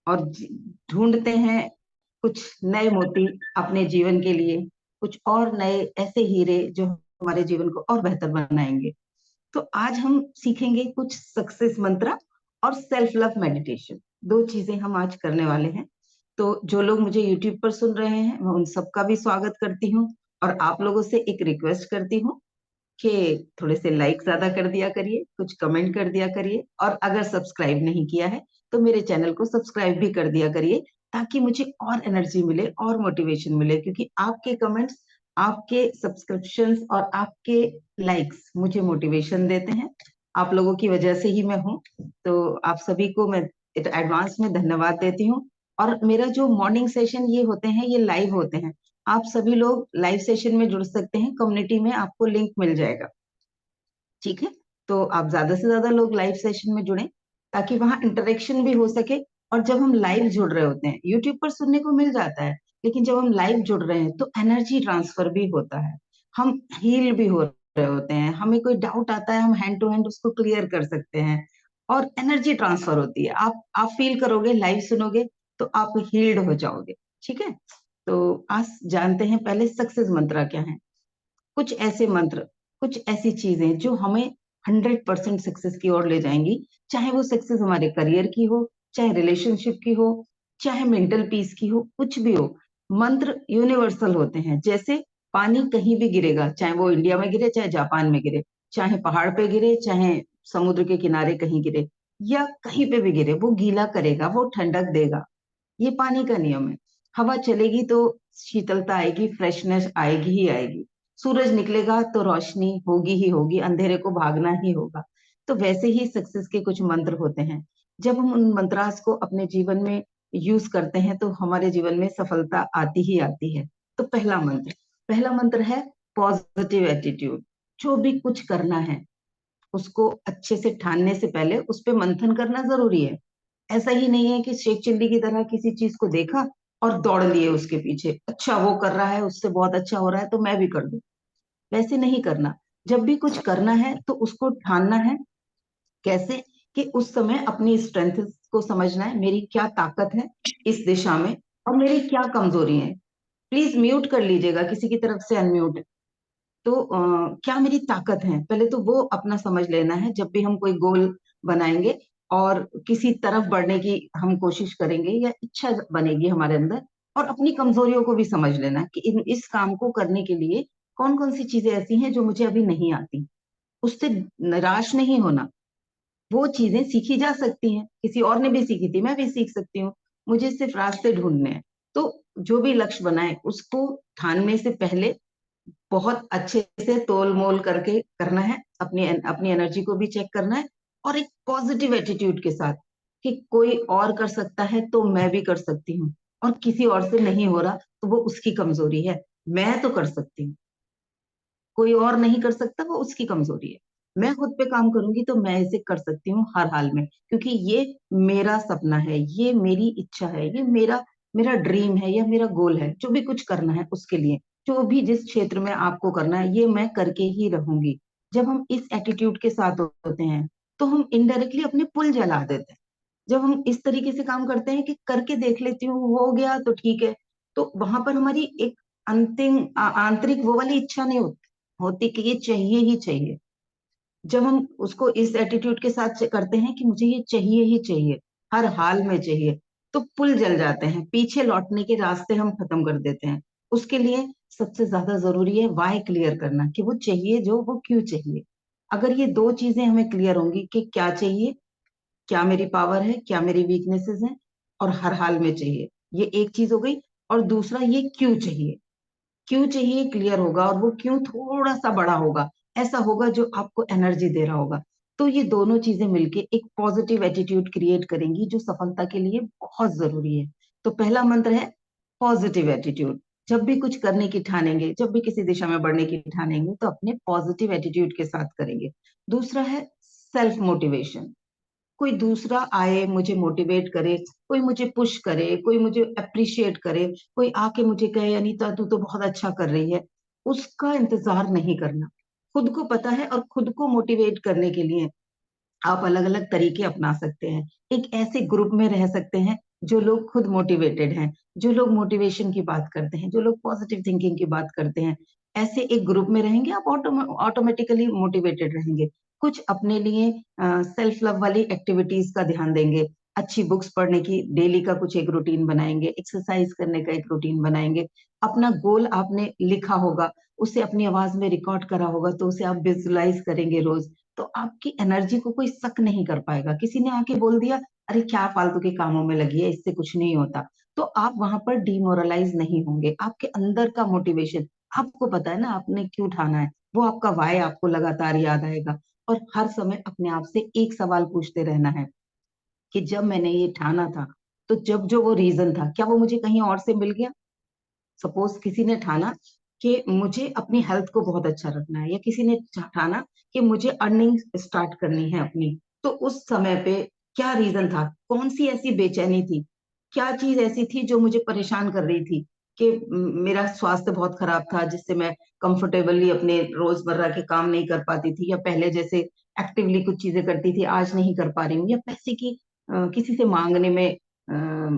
और ढूंढते हैं कुछ नए मोती अपने जीवन के लिए, कुछ और नए ऐसे हीरे जो हमारे जीवन को और बेहतर बनाएंगे। तो आज हम सीखेंगे कुछ सक्सेस मंत्र और सेल्फ लव मेडिटेशन। दो चीजें हम आज करने वाले हैं। तो जो लोग मुझे यूट्यूब पर सुन रहे हैं, मैं उन सबका भी स्वागत करती हूँ। और आप लोगों से एक रिक्वेस्ट करती हूँ कि थोड़े से लाइक ज्यादा कर दिया करिए, कुछ कमेंट कर दिया करिए, और अगर सब्सक्राइब नहीं किया है तो मेरे चैनल को सब्सक्राइब भी कर दिया करिए, ताकि मुझे और एनर्जी मिले और मोटिवेशन मिले। क्योंकि आपके कमेंट्स, आपके सब्सक्रिप्शंस और आपके लाइक्स मुझे मोटिवेशन देते हैं। आप लोगों की वजह से ही मैं हूँ। तो आप सभी को मैं एडवांस में धन्यवाद देती हूँ। और मेरा जो मॉर्निंग सेशन ये होते हैं, ये लाइव होते हैं। आप सभी लोग लाइव सेशन में जुड़ सकते हैं, कम्युनिटी में आपको लिंक मिल जाएगा। ठीक है। तो आप ज्यादा से ज्यादा लोग लाइव सेशन में जुड़ें, ताकि वहां इंटरेक्शन भी हो सके। और जब हम लाइव जुड़ रहे होते हैं, यूट्यूब पर सुनने को मिल जाता है, लेकिन जब हम लाइव जुड़ रहे हैं तो एनर्जी ट्रांसफर भी होता है। हम हील भी हो रहे होते हैं, हमें कोई डाउट आता है, हम हैंड टू हैंड उसको क्लियर कर सकते हैं। और एनर्जी ट्रांसफर होती है। आप फील करोगे, लाइव सुनोगे तो आप हील्ड हो जाओगे। ठीक है। तो आज जानते हैं पहले सक्सेस मंत्र क्या है। कुछ ऐसे मंत्र, कुछ ऐसी चीजें जो हमें 100% सक्सेस की ओर ले जाएंगी। चाहे वो सक्सेस हमारे करियर की हो, चाहे रिलेशनशिप की हो, चाहे मेंटल पीस की हो, कुछ भी हो। मंत्र यूनिवर्सल होते हैं। जैसे पानी कहीं भी गिरेगा, चाहे वो इंडिया में गिरे, चाहे जापान में गिरे, चाहे पहाड़ पे गिरे, चाहे समुद्र के किनारे कहीं गिरे, या कहीं पे भी गिरे, वो गीला करेगा, वो ठंडक देगा। ये पानी का नियम है। हवा चलेगी तो शीतलता आएगी, फ्रेशनेस आएगी ही आएगी। सूरज निकलेगा तो रोशनी होगी ही होगी, अंधेरे को भागना ही होगा। तो वैसे ही सक्सेस के कुछ मंत्र होते हैं। जब हम उन मंत्रास को अपने जीवन में यूज करते हैं तो हमारे जीवन में सफलता आती ही आती है। तो पहला मंत्र है पॉजिटिव एटीट्यूड। जो भी कुछ करना है, उसको अच्छे से ठानने से पहले उस पे मंथन करना जरूरी है। ऐसा ही नहीं है कि शेख चिल्ली की तरह किसी चीज को देखा और दौड़ लिए उसके पीछे। अच्छा, वो कर रहा है, उससे बहुत अच्छा हो रहा है तो मैं भी कर दूं। वैसे नहीं करना। जब भी कुछ करना है तो उसको ठानना है। कैसे? कि उस समय अपनी स्ट्रेंथ को समझना है, मेरी क्या ताकत है इस दिशा में, और मेरी क्या कमजोरी है। प्लीज म्यूट कर लीजिएगा, किसी की तरफ से अनम्यूट। तो क्या मेरी ताकत है, पहले तो वो अपना समझ लेना है। जब भी हम कोई गोल बनाएंगे और किसी तरफ बढ़ने की हम कोशिश करेंगे या इच्छा बनेगी हमारे अंदर, और अपनी कमजोरियों को भी समझ लेना कि इस काम को करने के लिए कौन कौन सी चीजें ऐसी हैं जो मुझे अभी नहीं आती। उससे निराश नहीं होना। वो चीजें सीखी जा सकती हैं, किसी और ने भी सीखी थी, मैं भी सीख सकती हूँ। मुझे सिर्फ रास्ते ढूंढने हैं। तो जो भी लक्ष्य बनाए उसको ठानने से पहले बहुत अच्छे से तोल मोल करके करना है। अपनी अपनी एनर्जी को भी चेक करना है, और एक पॉजिटिव एटीट्यूड के साथ कि कोई और कर सकता है तो मैं भी कर सकती हूँ। और किसी और से नहीं हो रहा तो वो उसकी कमजोरी है, मैं तो कर सकती हूँ। कोई और नहीं कर सकता, वो उसकी कमजोरी है। मैं खुद पे काम करूंगी तो मैं इसे कर सकती हूँ हर हाल में, क्योंकि ये मेरा सपना है, ये मेरी इच्छा है, ये मेरा मेरा ड्रीम है या मेरा गोल है। जो भी कुछ करना है उसके लिए, जो भी जिस क्षेत्र में आपको करना है, ये मैं करके ही रहूंगी। जब हम इस एटीट्यूड के साथ होते हैं तो हम इनडायरेक्टली अपने पुल जला देते हैं। जब हम इस तरीके से काम करते हैं कि करके देख लेती हूँ, हो गया तो ठीक है, तो वहां पर हमारी एक अंतिम आंतरिक वो वाली इच्छा नहीं होती होती कि ये चाहिए ही चाहिए। जब हम उसको इस एटीट्यूड के साथ करते हैं कि मुझे ये चाहिए ही चाहिए, हर हाल में चाहिए, तो पुल जल जाते हैं, पीछे लौटने के रास्ते हम खत्म कर देते हैं। उसके लिए सबसे ज्यादा जरूरी है वाय क्लियर करना, कि वो चाहिए जो, वो क्यों चाहिए। अगर ये दो चीजें हमें क्लियर होंगी कि क्या चाहिए, क्या मेरी पावर है, क्या मेरी वीकनेसेस हैं, और हर हाल में चाहिए, ये एक चीज हो गई। और दूसरा, ये क्यों चाहिए। क्यों चाहिए क्लियर होगा, और वो क्यों थोड़ा सा बड़ा होगा, ऐसा होगा जो आपको एनर्जी दे रहा होगा। तो ये दोनों चीजें मिलके एक पॉजिटिव एटीट्यूड क्रिएट करेंगी, जो सफलता के लिए बहुत जरूरी है। तो पहला मंत्र है पॉजिटिव एटीट्यूड। जब भी कुछ करने की ठानेंगे, जब भी किसी दिशा में बढ़ने की ठानेंगे, तो अपने पॉजिटिव एटीट्यूड के साथ करेंगे। दूसरा है सेल्फ मोटिवेशन। कोई दूसरा आए, मुझे मोटिवेट करे, कोई मुझे पुश करे, कोई मुझे अप्रिशिएट करे, कोई आके मुझे कहे अनीता तू तो बहुत अच्छा कर रही है, उसका इंतजार नहीं करना। खुद को पता है, और खुद को मोटिवेट करने के लिए आप अलग अलग तरीके अपना सकते हैं। एक ऐसे ग्रुप में रह सकते हैं जो लोग खुद मोटिवेटेड हैं, जो लोग मोटिवेशन की बात करते हैं, जो लोग पॉजिटिव थिंकिंग की बात करते हैं, ऐसे एक ग्रुप में रहेंगे, आप ऑटोमेटिकली मोटिवेटेड रहेंगे। कुछ अपने लिए सेल्फ लव वाली एक्टिविटीज का ध्यान देंगे, अच्छी बुक्स पढ़ने की डेली का कुछ एक रूटीन बनाएंगे, एक्सरसाइज करने का एक रूटीन बनाएंगे। अपना गोल आपने लिखा होगा, उसे अपनी आवाज में रिकॉर्ड करा होगा, तो उसे आप विजुलाइज करेंगे रोज। तो आपकी एनर्जी को कोई शक नहीं कर पाएगा। किसी ने आके बोल दिया, अरे क्या फालतू के कामों में लगी है, इससे कुछ नहीं होता, तो आप वहां पर डिमोरलाइज नहीं होंगे। आपके अंदर का मोटिवेशन, आपको पता है ना आपने क्यों ठाना है, वो आपका वाय आपको लगातार याद आएगा। और हर समय अपने आप से एक सवाल पूछते रहना है कि जब मैंने ये ठाना था, तो जब जो वो रीजन था, क्या वो मुझे कहीं और से मिल गया? सपोज किसी ने ठाना कि मुझे अपनी हेल्थ को बहुत अच्छा रखना है, या किसी ने ठाना कि मुझे अर्निंग स्टार्ट करनी है अपनी, तो उस समय पे क्या रीजन था, कौन सी ऐसी बेचैनी थी, क्या चीज ऐसी थी जो मुझे परेशान कर रही थी कि मेरा स्वास्थ्य बहुत खराब था, जिससे मैं कंफर्टेबली अपने रोजमर्रा के काम नहीं कर पाती थी, या पहले जैसे एक्टिवली कुछ चीजें करती थी आज नहीं कर पा रही हूँ, या पैसे की किसी से मांगने में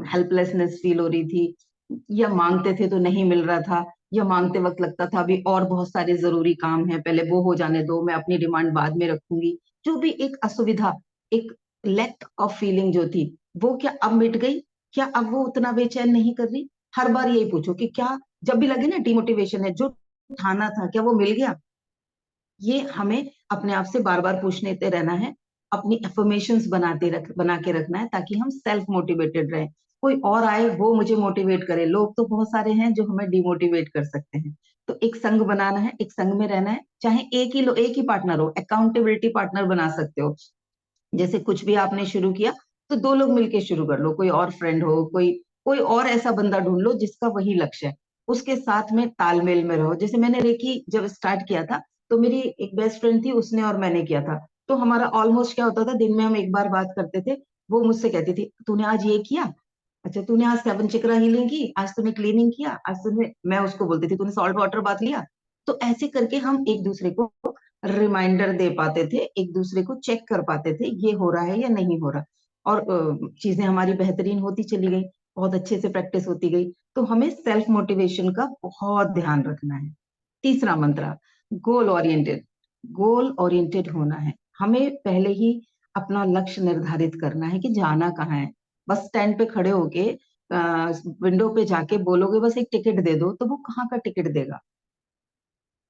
हेल्पलेसनेस फील हो रही थी, या मांगते थे तो नहीं मिल रहा था, या मांगते वक्त लगता था अभी और बहुत सारे जरूरी काम है, पहले वो हो जाने दो, मैं अपनी डिमांड बाद में रखूंगी। जो भी एक असुविधा, एक लैक ऑफ फीलिंग जो थी, वो क्या अब मिट गई? क्या अब वो उतना बेचैन नहीं कर रही? हर बार यही पूछो कि क्या, जब भी लगे ना डिमोटिवेशन है, जो ठाना था क्या वो मिल गया? ये हमें अपने आप से बार बार पूछते रहना है, अपनी एफर्मेशंस बना के रखना है, ताकि हम सेल्फ मोटिवेटेड रहे। कोई और आए वो मुझे मोटिवेट करे, लोग तो बहुत सारे हैं जो हमें डिमोटिवेट कर सकते हैं। तो एक संघ बनाना है, एक संघ में रहना है, चाहे एक ही पार्टनर हो, अकाउंटेबिलिटी पार्टनर बना सकते हो। जैसे कुछ भी आपने शुरू किया, तो दो लोग मिलके शुरू कर लो, कोई और फ्रेंड हो, कोई कोई और ऐसा बंदा ढूंढ लो जिसका वही लक्ष्य है, उसके साथ में तालमेल में रहो। जैसे मैंने रेकी जब स्टार्ट किया था, तो मेरी एक बेस्ट फ्रेंड थी, उसने और मैंने किया था। तो हमारा ऑलमोस्ट क्या होता था, दिन में हम एक बार बात करते थे। वो मुझसे कहती थी, तूने आज ये किया, अच्छा तूने आज सेवन चक्रा हीलिंग की, आज तूने क्लीनिंग किया, आज तूने, मैं उसको बोलती थी, तूने सॉल्ट वाटर बात लिया। तो ऐसे करके हम एक दूसरे को रिमाइंडर दे पाते थे, एक दूसरे को चेक कर पाते थे ये हो रहा है या नहीं हो रहा। और चीजें हमारी बेहतरीन होती चली गई, बहुत अच्छे से प्रैक्टिस होती गई। तो हमें सेल्फ मोटिवेशन का बहुत ध्यान रखना है। तीसरा मंत्र, गोल ओरिएंटेड। गोल ओरिएंटेड होना है, हमें पहले ही अपना लक्ष्य निर्धारित करना है कि जाना कहाँ है। बस स्टैंड पे खड़े होके विंडो पे जाके बोलोगे बस एक टिकट दे दो, तो वो कहाँ का टिकट देगा?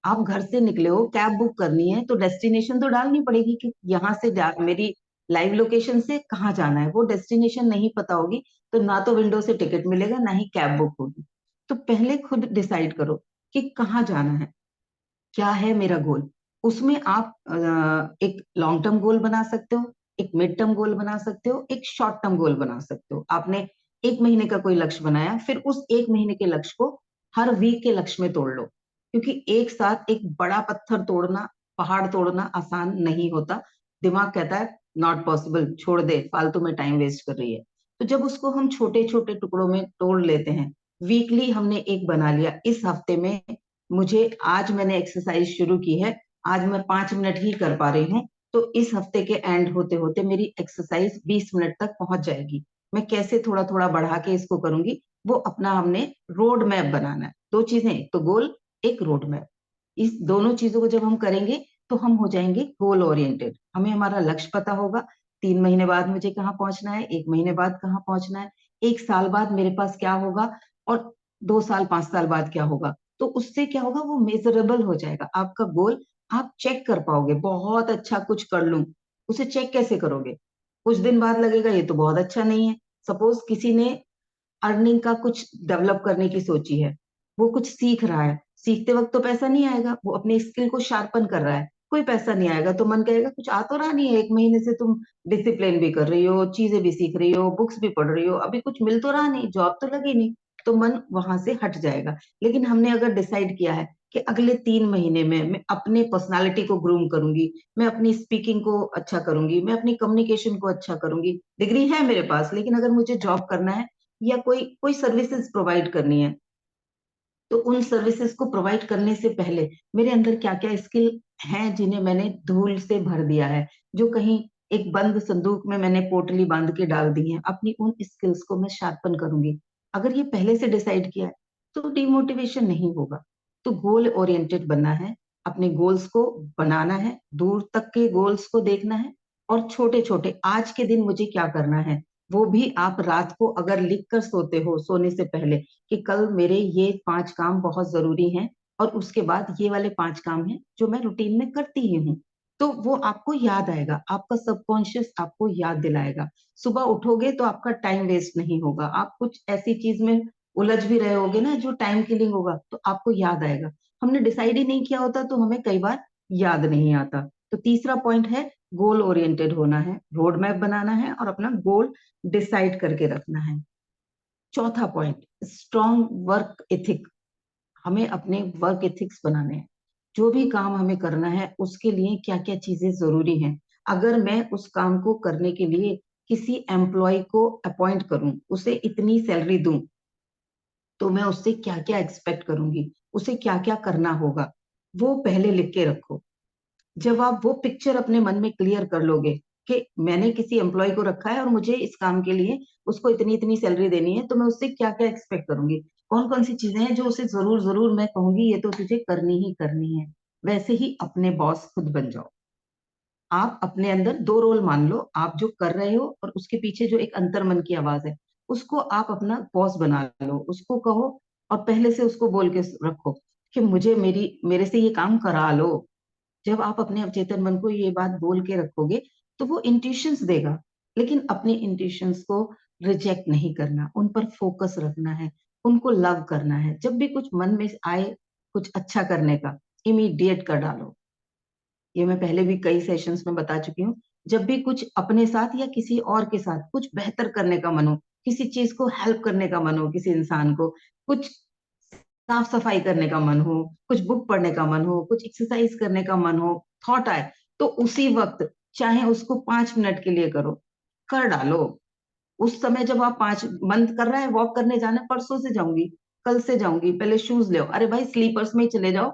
आप घर से निकले हो, कैब बुक करनी है, तो डेस्टिनेशन तो डालनी पड़ेगी कि यहाँ से मेरी लाइव लोकेशन से कहाँ जाना है। वो डेस्टिनेशन नहीं पता होगी, तो ना तो विंडो से टिकट मिलेगा, ना ही कैब बुक होगी। तो पहले खुद डिसाइड करो कि कहाँ जाना है, क्या है मेरा गोल। उसमें आप एक लॉन्ग टर्म गोल बना सकते हो, एक मिड टर्म गोल बना सकते हो, एक शॉर्ट टर्म गोल बना सकते हो। आपने एक महीने का कोई लक्ष्य बनाया, फिर उस एक महीने के लक्ष्य को हर वीक के लक्ष्य में तोड़ लो। क्योंकि एक साथ एक बड़ा पत्थर तोड़ना, पहाड़ तोड़ना आसान नहीं होता। दिमाग कहता है नॉट पॉसिबल, छोड़ दे, फालतू में टाइम वेस्ट कर रही है। तो जब उसको हम छोटे छोटे टुकड़ों में तोड़ लेते हैं, वीकली हमने एक बना लिया, इस हफ्ते में मुझे, आज मैंने एक्सरसाइज शुरू की है, आज मैं 5 मिनट ही कर पा रही हूँ, तो इस हफ्ते के एंड होते होते मेरी एक्सरसाइज 20 मिनट तक पहुंच जाएगी। मैं कैसे थोड़ा थोड़ा बढ़ा के इसको करूंगी, वो अपना हमने रोड मैप बनाना है। दो चीजें, एक तो गोल, एक रोड मैप। इस दोनों चीजों को जब हम करेंगे, तो हम हो जाएंगे गोल ओरिएंटेड। हमें हमारा लक्ष्य पता होगा, 3 महीने बाद मुझे कहाँ पहुंचना है, 1 महीने बाद कहाँ पहुंचना है, 1 साल बाद मेरे पास क्या होगा, और 2 साल 5 साल बाद क्या होगा। तो उससे क्या होगा, वो मेजरेबल हो जाएगा आपका गोल। आप चेक कर पाओगे, बहुत अच्छा कुछ कर लूं, उसे चेक कैसे करोगे? कुछ दिन बाद लगेगा ये तो बहुत अच्छा नहीं है। सपोज किसी ने अर्निंग का कुछ डेवलप करने की सोची है, वो कुछ सीख रहा है, सीखते वक्त तो पैसा नहीं आएगा, वो अपने स्किल को शार्पन कर रहा है, कोई पैसा नहीं आएगा, तो मन कहेगा कुछ आ तो रहा नहीं है, 1 महीने से तुम डिसिप्लिन भी कर रही हो, चीजें भी सीख रही हो, बुक्स भी पढ़ रही हो, अभी कुछ मिल तो रहा नहीं, जॉब तो लगी नहीं, तो मन वहां से हट जाएगा। लेकिन हमने अगर डिसाइड किया है कि अगले 3 महीने में मैं अपने पर्सनालिटी को ग्रूम करूंगी, मैं अपनी स्पीकिंग को अच्छा करूंगी, मैं अपनी कम्युनिकेशन को अच्छा करूंगी, डिग्री है मेरे पास, लेकिन अगर मुझे जॉब करना है या कोई कोई सर्विसेज प्रोवाइड करनी है, तो उन सर्विसेज को प्रोवाइड करने से पहले मेरे अंदर क्या क्या स्किल हैं जिन्हें मैंने धूल से भर दिया है, जो कहीं एक बंद संदूक में मैंने पोटली बांध के डाल दी है, अपनी उन स्किल्स को मैं शार्पन करूंगी। अगर ये पहले से डिसाइड किया है तो डिमोटिवेशन नहीं होगा। तो गोल ओरिएंटेड बनना है, अपने गोल्स को बनाना है, दूर तक के गोल्स को देखना है, और छोटे छोटे आज के दिन मुझे क्या करना है वो भी आप रात को अगर लिख कर सोते हो सोने से पहले कि कल मेरे ये 5 काम बहुत जरूरी हैं और उसके बाद ये वाले 5 काम हैं जो मैं रूटीन में करती ही हूँ, तो वो आपको याद आएगा, आपका सबकॉन्शियस आपको याद दिलाएगा। सुबह उठोगे तो आपका टाइम वेस्ट नहीं होगा, आप कुछ ऐसी चीज में उलझ भी रहे होगे ना जो टाइम किलिंग होगा तो आपको याद आएगा। हमने डिसाइड ही नहीं किया होता तो हमें कई बार याद नहीं आता। तो तीसरा पॉइंट है गोल ओरिएंटेड होना है, रोड मैप बनाना है और अपना गोल डिसाइड करके रखना है। चौथा पॉइंट स्ट्रॉन्ग वर्क एथिक, हमें अपने वर्क एथिक्स बनाने हैं। जो भी काम हमें करना है उसके लिए क्या क्या चीजें जरूरी हैं। अगर मैं उस काम को करने के लिए किसी एम्प्लॉय को अपॉइंट करूं, उसे इतनी सैलरी दूं, तो मैं उससे क्या क्या एक्सपेक्ट करूंगी, उसे क्या क्या करना होगा, वो पहले लिख के रखो। जब आप वो पिक्चर अपने मन में क्लियर कर लोगे कि मैंने किसी एम्प्लॉय को रखा है और मुझे इस काम के लिए उसको इतनी इतनी सैलरी देनी है, तो मैं उससे क्या क्या एक्सपेक्ट करूंगी, कौन कौन सी चीजें हैं जो उसे जरूर जरूर मैं कहूंगी ये तो तुझे करनी ही करनी है, वैसे ही अपने बॉस खुद बन जाओ। आप अपने अंदर दो रोल मान लो, आप जो कर रहे हो और उसके पीछे जो एक अंतर्मन की आवाज है, उसको आप अपना बॉस बना लो, उसको कहो और पहले से उसको बोल के रखो कि मुझे मेरी मेरे से ये काम करा लो। जब आप अपने अवचेतन मन को ये बात बोल के रखोगे तो वो इंट्यूशंस देगा, लेकिन अपने इंट्यूशंस को रिजेक्ट नहीं करना, उन पर फोकस रखना है, उनको लव करना है। जब भी कुछ मन में आए कुछ अच्छा करने का, इमीडिएट कर डालो। ये मैं पहले भी कई सेशंस में बता चुकी हूँ। जब भी कुछ अपने साथ या किसी और के साथ कुछ बेहतर करने का मन हो, किसी चीज को हेल्प करने का मन हो, किसी इंसान को कुछ साफ सफाई करने का मन हो, कुछ बुक पढ़ने का मन हो, कुछ एक्सरसाइज करने का मन हो, थॉट आए, तो उसी वक्त चाहे उसको 5 मिनट के लिए करो, कर डालो। उस समय जब आप पांच मन कर रहा है वॉक करने जाना, परसों से जाऊंगी, कल से जाऊंगी, पहले शूज ले आओ, अरे भाई स्लीपर्स में ही चले जाओ,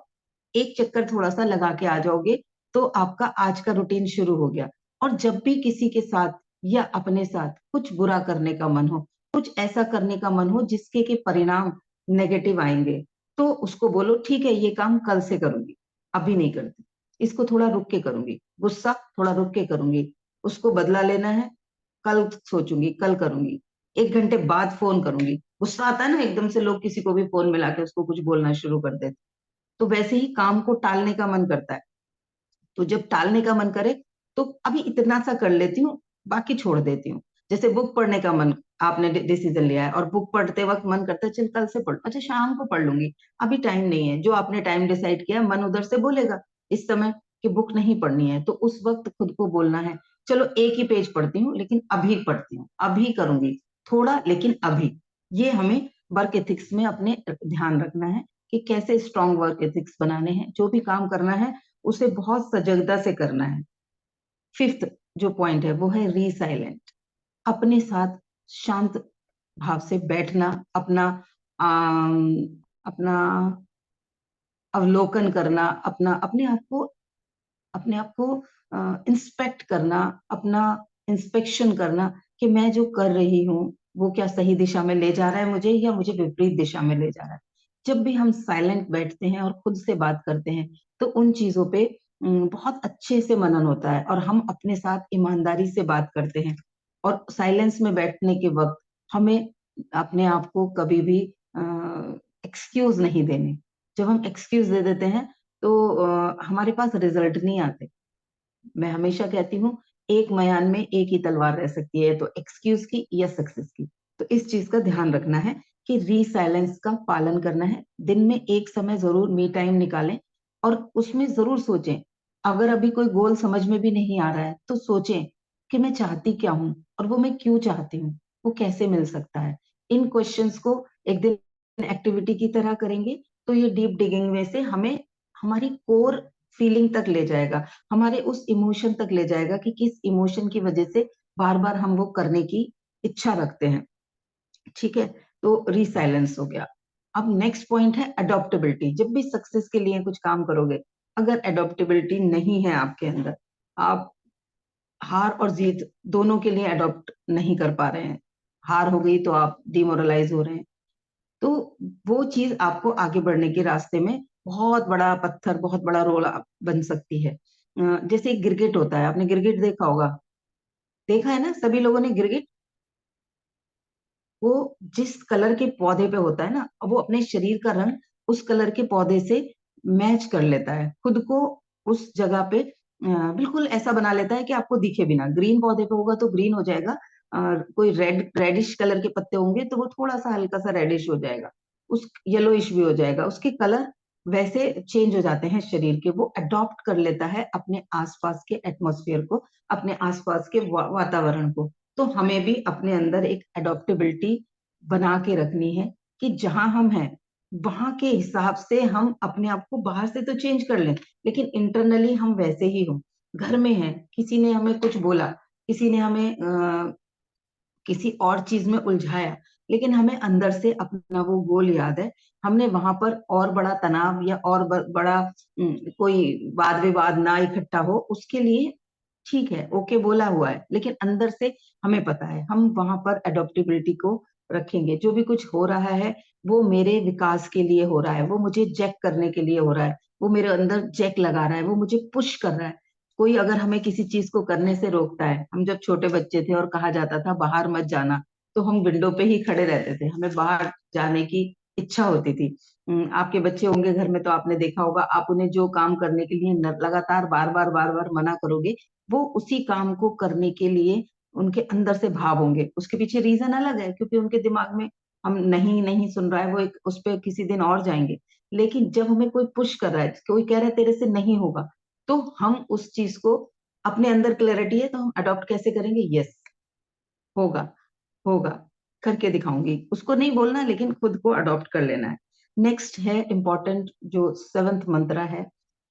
एक चक्कर थोड़ा सा लगा के आ जाओगे, तो आपका आज का रूटीन शुरू हो गया। और जब भी किसी के साथ या अपने साथ कुछ बुरा करने का मन हो, कुछ ऐसा करने का मन हो जिसके के परिणाम नेगेटिव आएंगे, तो उसको बोलो ठीक है ये काम कल से करूंगी, अभी नहीं करती, इसको थोड़ा रुक के करूंगी, गुस्सा थोड़ा रुक के करूंगी, उसको बदला लेना है कल सोचूंगी, कल करूंगी, 1 घंटे बाद फोन करूंगी। गुस्सा आता है ना एकदम से, लोग किसी को भी फोन मिला के उसको कुछ बोलना शुरू कर देते, तो वैसे ही काम को टालने का मन करता है। तो जब टालने का मन करे तो अभी इतना सा कर लेती हूँ, बाकी छोड़ देती हूँ। जैसे बुक पढ़ने का मन, आपने डिसीजन लिया है और बुक पढ़ते वक्त मन करता है चल कल से पढ़, अच्छा शाम को पढ़ लूंगी, अभी टाइम नहीं है। जो आपने टाइम डिसाइड किया मन उधर से बोलेगा इस समय कि बुक नहीं पढ़नी है, तो उस वक्त खुद को बोलना है चलो एक ही पेज पढ़ती हूँ लेकिन अभी पढ़ती हूँ, अभी करूंगी थोड़ा लेकिन अभी। ये हमें वर्क एथिक्स में अपने ध्यान रखना है कि कैसे स्ट्रॉन्ग वर्क एथिक्स बनाने हैं। जो भी काम करना है उसे बहुत सजगता से करना है। फिफ्थ जो पॉइंट है वो है री साइलेंट, अपने साथ शांत भाव से बैठना, अपना आम, अपना अवलोकन करना, अपना अपने आप को इंस्पेक्ट करना, अपना इंस्पेक्शन करना कि मैं जो कर रही हूँ वो क्या सही दिशा में ले जा रहा है मुझे या मुझे विपरीत दिशा में ले जा रहा है। जब भी हम साइलेंट बैठते हैं और खुद से बात करते हैं तो उन चीजों पे बहुत अच्छे से मनन होता है और हम अपने साथ ईमानदारी से बात करते हैं। और साइलेंस में बैठने के वक्त हमें अपने आप को कभी भी एक्सक्यूज नहीं देने। जब हम एक्सक्यूज दे देते हैं तो हमारे पास रिजल्ट नहीं आते। मैं हमेशा कहती हूँ एक मयान में एक ही तलवार रह सकती है, तो एक्सक्यूज की या सक्सेस की। तो इस चीज का ध्यान रखना है कि री साइलेंस का पालन करना है। दिन में एक समय जरूर मी टाइम निकालें और उसमें जरूर सोचें, अगर अभी कोई गोल समझ में भी नहीं आ रहा है तो सोचें कि मैं चाहती क्या हूँ और वो मैं क्यों चाहती हूँ, वो कैसे मिल सकता है। इन क्वेश्चंस को एक दिन एक्टिविटी की तरह करेंगे तो ये डीप डिगिंग में से हमें हमारी कोर फीलिंग तक ले जाएगा, हमारे उस इमोशन तक ले जाएगा कि किस इमोशन की वजह से बार बार हम वो करने की इच्छा रखते हैं। ठीक है, तो रीसाइलेंस हो गया। अब नेक्स्ट पॉइंट है अडॉप्टेबिलिटी। जब भी सक्सेस के लिए कुछ काम करोगे, अगर अडॉप्टेबिलिटी नहीं है आपके अंदर, आप हार और जीत दोनों के लिए अडॉप्ट नहीं कर पा रहे हैं। हार हो गई तो आप डिमोरलाइज हो रहे हैं। तो वो चीज आपको आगे बढ़ने के रास्ते में बहुत बड़ा पत्थर, बहुत बड़ा रोल बन सकती है। जैसे एक गिरगिट होता है, आपने गिरगिट देखा होगा, देखा है ना सभी लोगों ने गिरगिट। वो जिस कलर के पौधे पे होता है ना, वो अपने शरीर का रंग उस कलर के पौधे से मैच कर लेता है, खुद को उस जगह पे बिल्कुल ऐसा बना लेता है कि आपको दिखे बिना। ग्रीन पौधे पे होगा तो ग्रीन हो जाएगा, कोई रेडिश कलर के पत्ते होंगे तो वो थोड़ा सा हल्का सा रेडिश हो जाएगा, उस येलोइश भी हो जाएगा, उसके कलर वैसे चेंज हो जाते हैं शरीर के। वो अडॉप्ट कर लेता है अपने आसपास के एटमॉस्फेयर को, अपने आसपास के वातावरण को। तो हमें भी अपने अंदर एक अडॉप्टेबिलिटी बना के रखनी है कि जहां हम हैं वहां के हिसाब से हम अपने आप को बाहर से तो चेंज कर लें, लेकिन इंटरनली हम वैसे ही हो। घर में हैं, किसी ने हमें कुछ बोला, किसी ने हमें किसी और चीज में उलझाया, लेकिन हमें अंदर से अपना वो गोल याद है। हमने वहां पर और बड़ा तनाव या और बड़ा कोई वाद विवाद ना इकट्ठा हो उसके लिए ठीक है, ओके बोला हुआ है, लेकिन अंदर से हमें पता है हम वहां पर अडोप्टेबिलिटी को रखेंगे। जो भी कुछ हो रहा है वो मेरे विकास के लिए हो रहा है, वो मुझे जैक करने के लिए हो रहा है, वो मेरे अंदर जैक लगा रहा है, वो मुझे पुश कर रहा है। कोई अगर हमें किसी चीज को करने से रोकता है, हम जब छोटे बच्चे थे और कहा जाता था बाहर मत जाना, तो हम विंडो पे ही खड़े रहते थे, हमें बाहर जाने की इच्छा होती थी। आपके बच्चे होंगे घर में तो आपने देखा होगा, आप उन्हें जो काम करने के लिए लगातार बार बार मना करोगे, वो उसी काम को करने के लिए उनके अंदर से भाव होंगे। उसके पीछे रीजन अलग है, क्योंकि उनके दिमाग में हम नहीं नहीं सुन रहा है, वो एक उस पर किसी दिन और जाएंगे। लेकिन जब हमें कोई पुश कर रहा है, कोई कह रहा है तेरे से नहीं होगा, तो हम उस चीज को, अपने अंदर क्लैरिटी है तो हम अडॉप्ट कैसे करेंगे, यस होगा, होगा, करके दिखाऊंगी, उसको नहीं बोलना लेकिन खुद को अडॉप्ट कर लेना है। नेक्स्ट है इंपॉर्टेंट, जो सेवंथ मंत्रा है,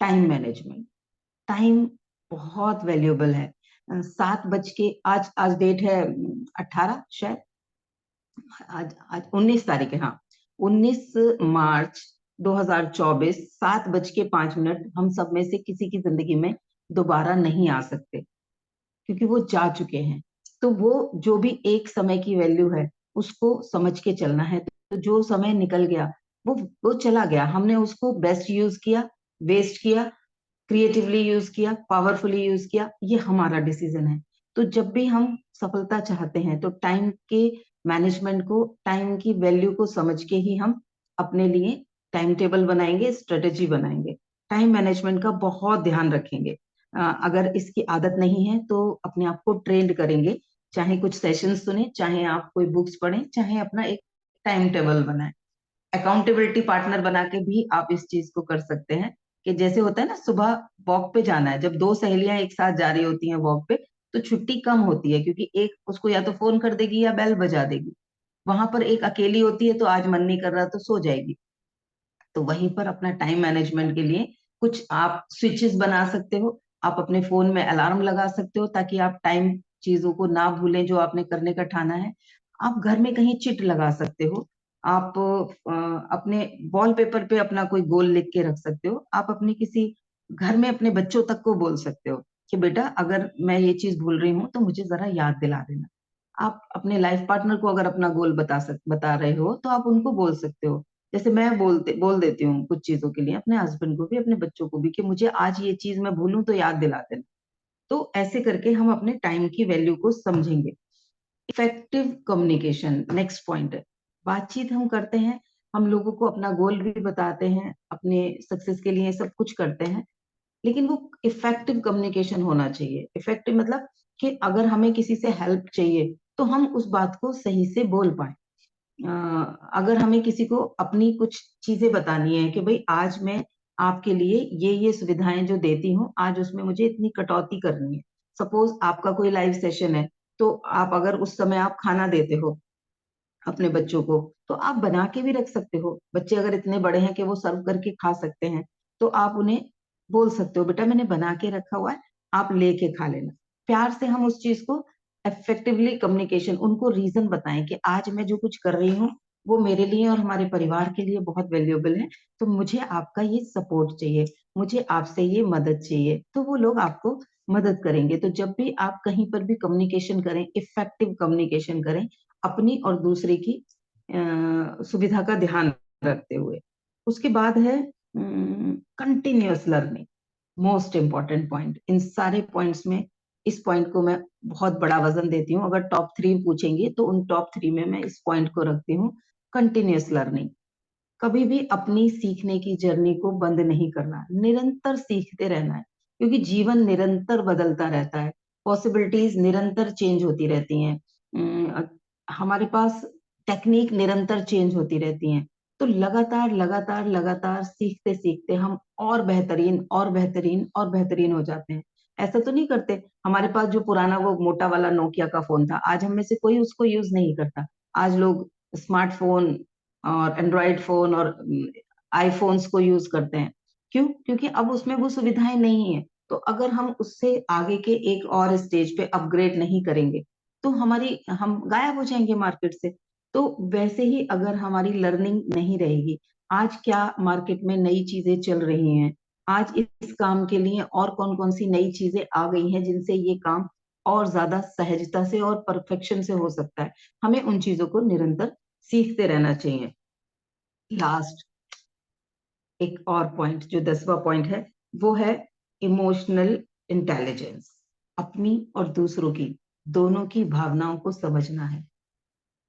टाइम मैनेजमेंट। टाइम बहुत वैल्यूएबल है। 7 बज के, आज आज डेट है 18 शायद, आज आज 19 तारीख है, हाँ, 19 मार्च 2024, 7 बज के 5 मिनट हम सब में से किसी की जिंदगी में दोबारा नहीं आ सकते, क्योंकि वो जा चुके हैं। तो वो जो भी एक समय की वैल्यू है उसको समझ के चलना है। तो जो समय निकल गया वो चला गया, हमने उसको बेस्ट यूज किया, वेस्ट किया, क्रिएटिवली यूज किया, पावरफुली यूज किया, ये हमारा डिसीजन है। तो जब भी हम सफलता चाहते हैं तो टाइम के मैनेजमेंट को, टाइम की वैल्यू को समझ के ही हम अपने लिए टाइम टेबल बनाएंगे, स्ट्रेटेजी बनाएंगे, टाइम मैनेजमेंट का बहुत ध्यान रखेंगे। अगर इसकी आदत नहीं है तो अपने आप को ट्रेंड करेंगे, चाहे कुछ सेशन सुने, चाहे आप कोई बुक्स पढ़ें, चाहे अपना एक टाइम टेबल बनाएं। अकाउंटेबिलिटी पार्टनर बना के भी आप इस चीज को कर सकते हैं, कि जैसे होता है ना, सुबह वॉक पे जाना है, जब दो सहेलियां एक साथ जा रही होती हैं वॉक पे, तो छुट्टी कम होती है, क्योंकि एक उसको या तो फोन कर देगी या बेल बजा देगी। वहां पर एक अकेली होती है तो आज मन नहीं कर रहा तो सो जाएगी। तो वहीं पर अपना टाइम मैनेजमेंट के लिए कुछ आप स्विचेस बना सकते हो, आप अपने फोन में अलार्म लगा सकते हो ताकि आप टाइम चीजों को ना भूलें जो आपने करने का ठाना है। आप घर में कहीं चिट लगा सकते हो, आप अपने वॉलपेपर पे अपना कोई गोल लिख के रख सकते हो, आप अपने किसी घर में अपने बच्चों तक को बोल सकते हो कि बेटा अगर मैं ये चीज भूल रही हूँ तो मुझे जरा याद दिला देना। आप अपने लाइफ पार्टनर को अगर अपना गोल बता रहे हो तो आप उनको बोल सकते हो। जैसे मैं बोल देती हूँ कुछ चीजों के लिए अपने हस्बैंड को भी, अपने बच्चों को भी, कि मुझे आज ये चीज मैं भूलूं तो याद दिला देना। तो ऐसे करके हम अपने टाइम की वैल्यू को समझेंगे। इफेक्टिव कम्युनिकेशन नेक्स्ट पॉइंट है। बातचीत हम करते हैं, हम लोगों को अपना गोल भी बताते हैं, अपने सक्सेस के लिए सब कुछ करते हैं, लेकिन वो इफेक्टिव कम्युनिकेशन होना चाहिए। इफेक्टिव मतलब कि अगर हमें किसी से हेल्प चाहिए तो हम उस बात को सही से बोल पाए। अगर हमें किसी को अपनी कुछ चीजें बतानी है कि भाई आज मैं आपके लिए ये सुविधाएं जो देती हूँ, आज उसमें मुझे इतनी कटौती करनी है। सपोज आपका कोई लाइव सेशन है, तो आप अगर उस समय आप खाना देते हो अपने बच्चों को, तो आप बना के भी रख सकते हो। बच्चे अगर इतने बड़े हैं कि वो सर्व करके खा सकते हैं, तो आप उन्हें बोल सकते हो बेटा मैंने बना के रखा हुआ है, आप लेके खा लेना। प्यार से हम उस चीज को इफेक्टिवली कम्युनिकेशन, उनको रीजन बताएं कि आज मैं जो कुछ कर रही हूँ वो मेरे लिए और हमारे परिवार के लिए बहुत वैल्यूएबल है, तो मुझे आपका ये सपोर्ट चाहिए, मुझे आपसे ये मदद चाहिए, तो वो लोग आपको मदद करेंगे। तो जब भी आप कहीं पर भी कम्युनिकेशन करें, इफेक्टिव कम्युनिकेशन करें, अपनी और दूसरे की सुविधा का ध्यान रखते हुए। उसके बाद है continuous learning, most important point in सारे पॉइंट्स में। इस पॉइंट को मैं बहुत बड़ा वजन देती हूँ। अगर टॉप 3 पूछेंगे तो उन टॉप 3 में मैं इस पॉइंट को रखती हूँ, कंटिन्यूअस लर्निंग। कभी भी अपनी सीखने की जर्नी को बंद नहीं करना, निरंतर सीखते रहना है, क्योंकि जीवन निरंतर बदलता रहता है, पॉसिबिलिटीज निरंतर चेंज होती रहती हैं। हमारे पास टेक्निक निरंतर चेंज होती रहती हैं। तो लगातार लगातार लगातार सीखते सीखते हम और बेहतरीन और बेहतरीन और बेहतरीन हो जाते हैं। ऐसा तो नहीं करते, हमारे पास जो पुराना वो मोटा वाला नोकिया का फोन था, आज हम में से कोई उसको यूज नहीं करता। आज लोग स्मार्टफोन और एंड्रॉइड फोन और आईफोन्स को यूज करते हैं। क्यों? क्योंकि अब उसमें वो सुविधाएं नहीं है। तो अगर हम उससे आगे के एक और स्टेज पे अपग्रेड नहीं करेंगे तो हम गायब हो जाएंगे मार्केट से। तो वैसे ही अगर हमारी लर्निंग नहीं रहेगी, आज क्या मार्केट में नई चीजें चल रही हैं, आज इस काम के लिए और कौन कौन सी नई चीजें आ गई हैं जिनसे ये काम और ज्यादा सहजता से और परफेक्शन से हो सकता है, हमें उन चीजों को निरंतर सीखते रहना चाहिए। लास्ट एक और पॉइंट, जो 10वां पॉइंट है, वो है इमोशनल इंटेलिजेंस। अपनी और दूसरों की, दोनों की भावनाओं को समझना है।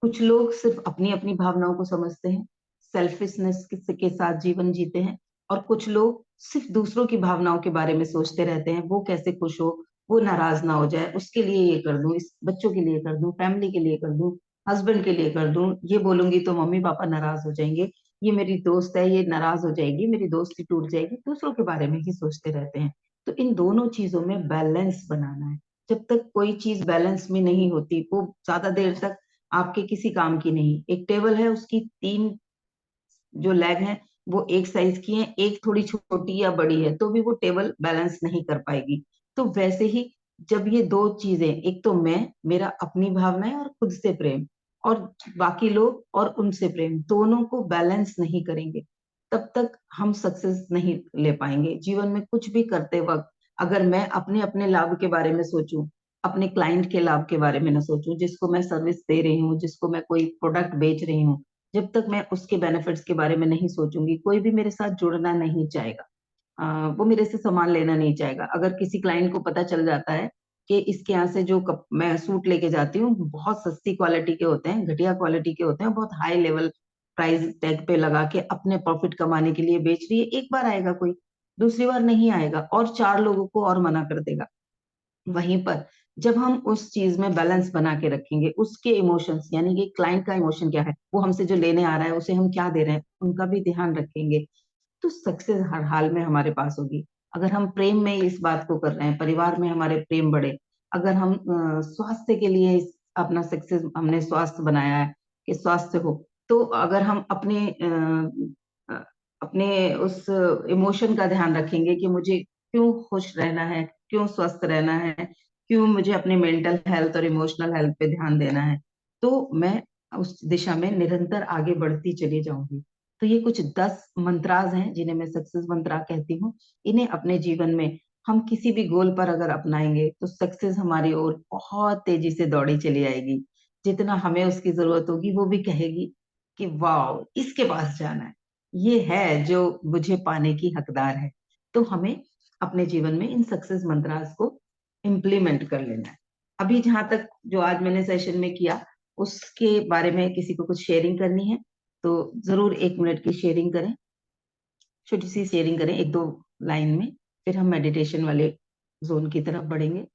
कुछ लोग सिर्फ अपनी अपनी भावनाओं को समझते हैं, सेल्फिशनेस के साथ जीवन जीते हैं। और कुछ लोग सिर्फ दूसरों की भावनाओं के बारे में सोचते रहते हैं, वो कैसे खुश हो, वो नाराज ना हो जाए, उसके लिए ये कर दूं, इस बच्चों के लिए कर दूं, फैमिली के लिए कर दूं, हस्बैंड के लिए कर दूं, ये बोलूंगी तो मम्मी पापा नाराज हो जाएंगे, ये मेरी दोस्त है ये नाराज हो जाएगी, मेरी दोस्ती टूट जाएगी, दूसरों के बारे में ही सोचते रहते हैं। तो इन दोनों चीजों में बैलेंस बनाना है। जब तक कोई चीज बैलेंस में नहीं होती, वो ज्यादा देर तक आपके किसी काम की नहीं। एक टेबल है, उसकी 3 जो लेग हैं वो एक साइज की हैं, एक थोड़ी छोटी या बड़ी है, तो भी वो टेबल बैलेंस नहीं कर पाएगी। तो वैसे ही जब ये दो चीजें, एक तो मैं, मेरा अपनी भावनाएं और खुद से प्रेम, और बाकी लोग और उनसे प्रेम, दोनों को बैलेंस नहीं करेंगे, तब तक हम सक्सेस नहीं ले पाएंगे जीवन में। कुछ भी करते वक्त अगर मैं अपने अपने लाभ के बारे में सोचूं, अपने क्लाइंट के लाभ के बारे में ना सोचूं, जिसको मैं सर्विस दे रही हूँ, जिसको मैं कोई प्रोडक्ट बेच रही हूँ, जब तक मैं उसके बेनिफिट्स के बारे में नहीं सोचूंगी, कोई भी मेरे साथ जुड़ना नहीं चाहेगा। वो मेरे से सामान लेना नहीं चाहेगा। अगर किसी क्लाइंट को पता चल जाता है कि इसके यहाँ से जो मैं सूट लेके जाती हूँ बहुत सस्ती क्वालिटी के होते हैं, घटिया क्वालिटी के होते हैं, बहुत हाई लेवल प्राइस टैग पे लगा के अपने प्रॉफिट कमाने के लिए बेच रही है, एक बार आएगा कोई, दूसरी बार नहीं आएगा, और 4 लोगों को और मना कर देगा। वहीं पर जब हम उस चीज में बैलेंस बना के रखेंगे, उसके इमोशंस, यानी कि क्लाइंट का इमोशन क्या है, वो हमसे जो लेने आ रहा है उसे हम क्या दे रहे हैं, उनका भी ध्यान रखेंगे, तो सक्सेस हर हाल में हमारे पास होगी। अगर हम प्रेम में इस बात को कर रहे हैं, परिवार में हमारे प्रेम बढ़े, अगर हम स्वास्थ्य के लिए अपना सक्सेस, हमने स्वास्थ्य बनाया है कि स्वास्थ्य हो, तो अगर हम अपने उस इमोशन का ध्यान रखेंगे कि मुझे क्यों खुश रहना है, क्यों स्वस्थ रहना है, क्यों मुझे अपने मेंटल हेल्थ और इमोशनल हेल्थ पे ध्यान देना है, तो मैं उस दिशा में निरंतर आगे बढ़ती चली जाऊंगी। तो ये कुछ 10 मंत्राज हैं जिन्हें मैं सक्सेस मंत्रा कहती हूँ। इन्हें अपने जीवन में हम किसी भी गोल पर अगर अपनाएंगे तो सक्सेस हमारी ओर बहुत तेजी से दौड़ी चली आएगी। जितना हमें उसकी जरूरत होगी वो भी कहेगी कि वाह, इसके पास जाना है, ये है जो मुझे पाने की हकदार है। तो हमें अपने जीवन में इन सक्सेस मंत्रास को इम्प्लीमेंट कर लेना है। अभी जहां तक जो आज मैंने सेशन में किया उसके बारे में किसी को कुछ शेयरिंग करनी है तो जरूर 1 मिनट की शेयरिंग करें, छोटी सी शेयरिंग करें, 1-2 लाइन में, फिर हम मेडिटेशन वाले जोन की तरफ बढ़ेंगे।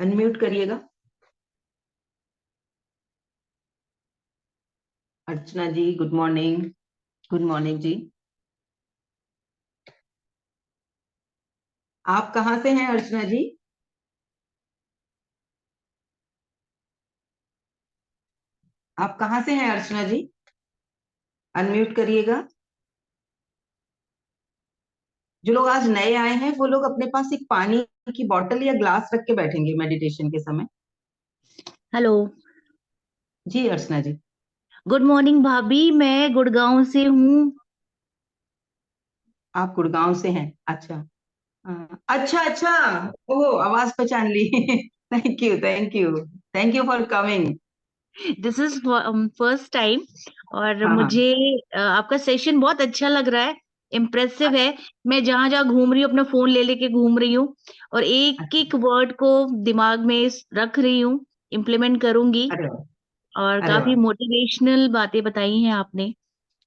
अनम्यूट करिएगा। अर्चना जी, गुड मॉर्निंग। गुड मॉर्निंग जी। आप कहाँ से हैं अर्चना जी? आप कहाँ से हैं अर्चना जी? अनम्यूट करिएगा। जो लोग आज नए आए हैं वो लोग अपने पास एक पानी की बोतल या ग्लास रख के बैठेंगे मेडिटेशन के समय। हेलो। जी अर्चना जी। गुड मॉर्निंग भाभी, मैं गुड़गांव से हूँ। आप गुड़गांव से हैं? अच्छा। अच्छा अच्छा। ओह, आवाज पहचान ली। Thank you, thank you. Thank you for coming. This is first time. और हाँ हाँ। मुझे आपका सेशन बहुत अच्छा लग रहा है। इम्प्रेसिव है। मैं जहां जहां घूम रही हूँ अपना फोन ले लेके घूम रही हूँ और एक अच्छा। एक वर्ड को दिमाग में रख रही हूँ। इम्प्लीमेंट करूंगी। अरे वाह। और अरे काफी वाह। मोटिवेशनल बातें बताई हैं आपने,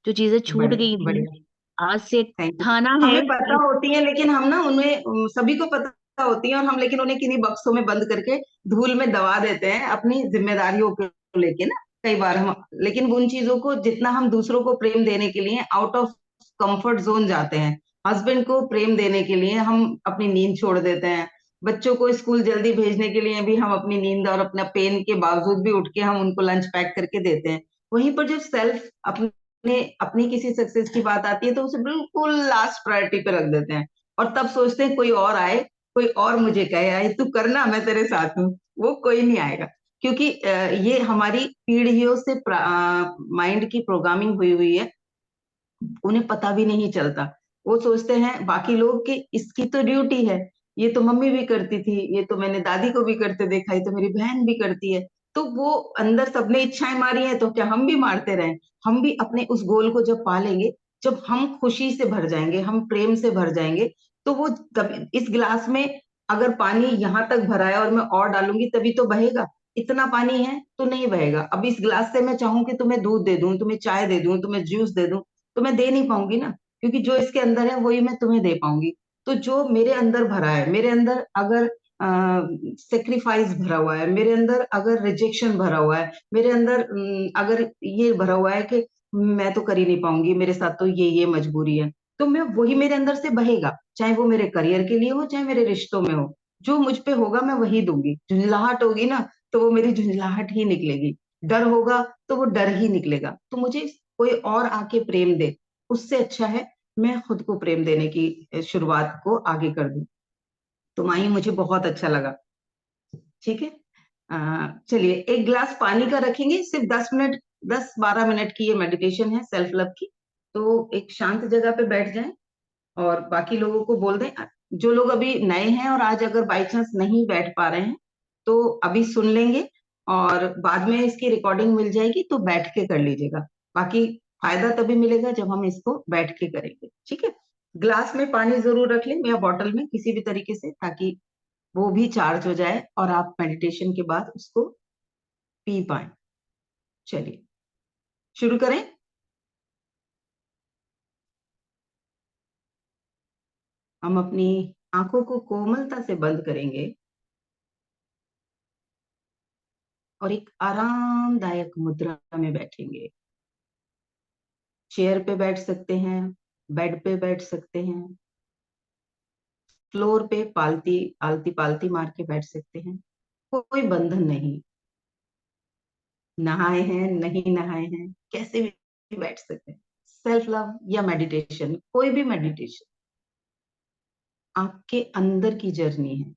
जो चीजें छूट बढ़िया गई थी। बढ़िया। आज से थैंक यू। ठाना है हमें पता कि होती है, लेकिन हम ना उन्हें सभी को पता होती है, और हम लेकिन उन्हें किन्हीं बक्सों में बंद करके धूल में दबा देते हैं अपनी जिम्मेदारियों को लेके ना। कई बार हम, लेकिन उन चीजों को जितना हम दूसरों को प्रेम देने के लिए आउट ऑफ कंफर्ट जोन जाते हैं। हस्बैंड को प्रेम देने के लिए हम अपनी नींद छोड़ देते हैं। बच्चों को स्कूल जल्दी भेजने के लिए भी हम अपनी नींद और अपना पेन के बावजूद भी उठ के हम उनको लंच पैक करके देते हैं। वहीं पर जब सेल्फ अपने अपनी किसी सक्सेस की बात आती है तो उसे बिल्कुल लास्ट प्रायोरिटी पे रख देते हैं। और तब सोचते हैं कोई और आए, कोई और मुझे कहे, आए तू करना, मैं तेरे साथ हूँ। वो कोई नहीं आएगा। क्योंकि ये हमारी पीढ़ियों से माइंड की प्रोग्रामिंग हुई हुई है। उन्हें पता भी नहीं चलता। वो सोचते हैं बाकी लोग कि इसकी तो ड्यूटी है, ये तो मम्मी भी करती थी, ये तो मैंने दादी को भी करते देखा, ये तो मेरी बहन भी करती है। तो वो अंदर सबने इच्छाएं मारी हैं, तो क्या हम भी मारते रहें? हम भी अपने उस गोल को जब पा लेंगे, जब हम खुशी से भर जाएंगे, हम प्रेम से भर जाएंगे, तो वो इस गिलास में अगर पानी यहां तक भरा है और मैं और डालूंगी तभी तो बहेगा। इतना पानी है तो नहीं बहेगा। अब इस गिलास से मैं चाहूं कि तुम्हें दूध दे दूं, तुम्हें चाय दे दूं, तुम्हें जूस दे दूं, तो मैं दे नहीं पाऊंगी ना। क्योंकि जो इसके अंदर है वही मैं तुम्हें दे पाऊंगी। तो जो मेरे अंदर भरा है, मेरे अंदर अगर सेक्रीफाइस भरा हुआ है, मेरे अंदर अगर रिजेक्शन भरा हुआ है, मेरे अंदर अगर ये भरा हुआ है कि मैं तो कर ही नहीं पाऊंगी, मेरे साथ तो ये मजबूरी है, तो मैं वही मेरे अंदर से बहेगा। चाहे वो मेरे करियर के लिए हो, चाहे मेरे रिश्तों में हो। जो मुझ पे होगा मैं वही दूंगी। झुंझलाहट होगी ना, तो वो मेरी झुंझलाहट ही निकलेगी। डर होगा तो वो डर ही निकलेगा। तो मुझे कोई और आके प्रेम दे, उससे अच्छा है मैं खुद को प्रेम देने की शुरुआत को आगे कर दूं। तो माही, मुझे बहुत अच्छा लगा। ठीक है। चलिए, एक गिलास पानी का रखेंगे, सिर्फ 10 मिनट, 10-12 मिनट की ये मेडिटेशन है सेल्फ लव की। तो एक शांत जगह पे बैठ जाएं और बाकी लोगों को बोल दें। जो लोग अभी नए हैं और आज अगर बाई चांस नहीं बैठ पा रहे हैं, तो अभी सुन लेंगे और बाद में इसकी रिकॉर्डिंग मिल जाएगी तो बैठ के कर लीजिएगा। बाकी फायदा तभी मिलेगा जब हम इसको बैठ के करेंगे। ठीक है। ग्लास में पानी जरूर रख लें या बॉटल में, किसी भी तरीके से, ताकि वो भी चार्ज हो जाए और आप मेडिटेशन के बाद उसको पी पाए। चलिए, शुरू करें। हम अपनी आंखों को कोमलता से बंद करेंगे और एक आरामदायक मुद्रा में बैठेंगे। चेयर पे बैठ सकते हैं, बेड पे बैठ सकते हैं, फ्लोर पे पालती आलती पालती मार के बैठ सकते हैं। कोई बंधन नहीं। नहाए हैं, नहीं नहाए हैं, कैसे भी बैठ सकते हैं। सेल्फ लव या मेडिटेशन, कोई भी मेडिटेशन आपके अंदर की जर्नी है,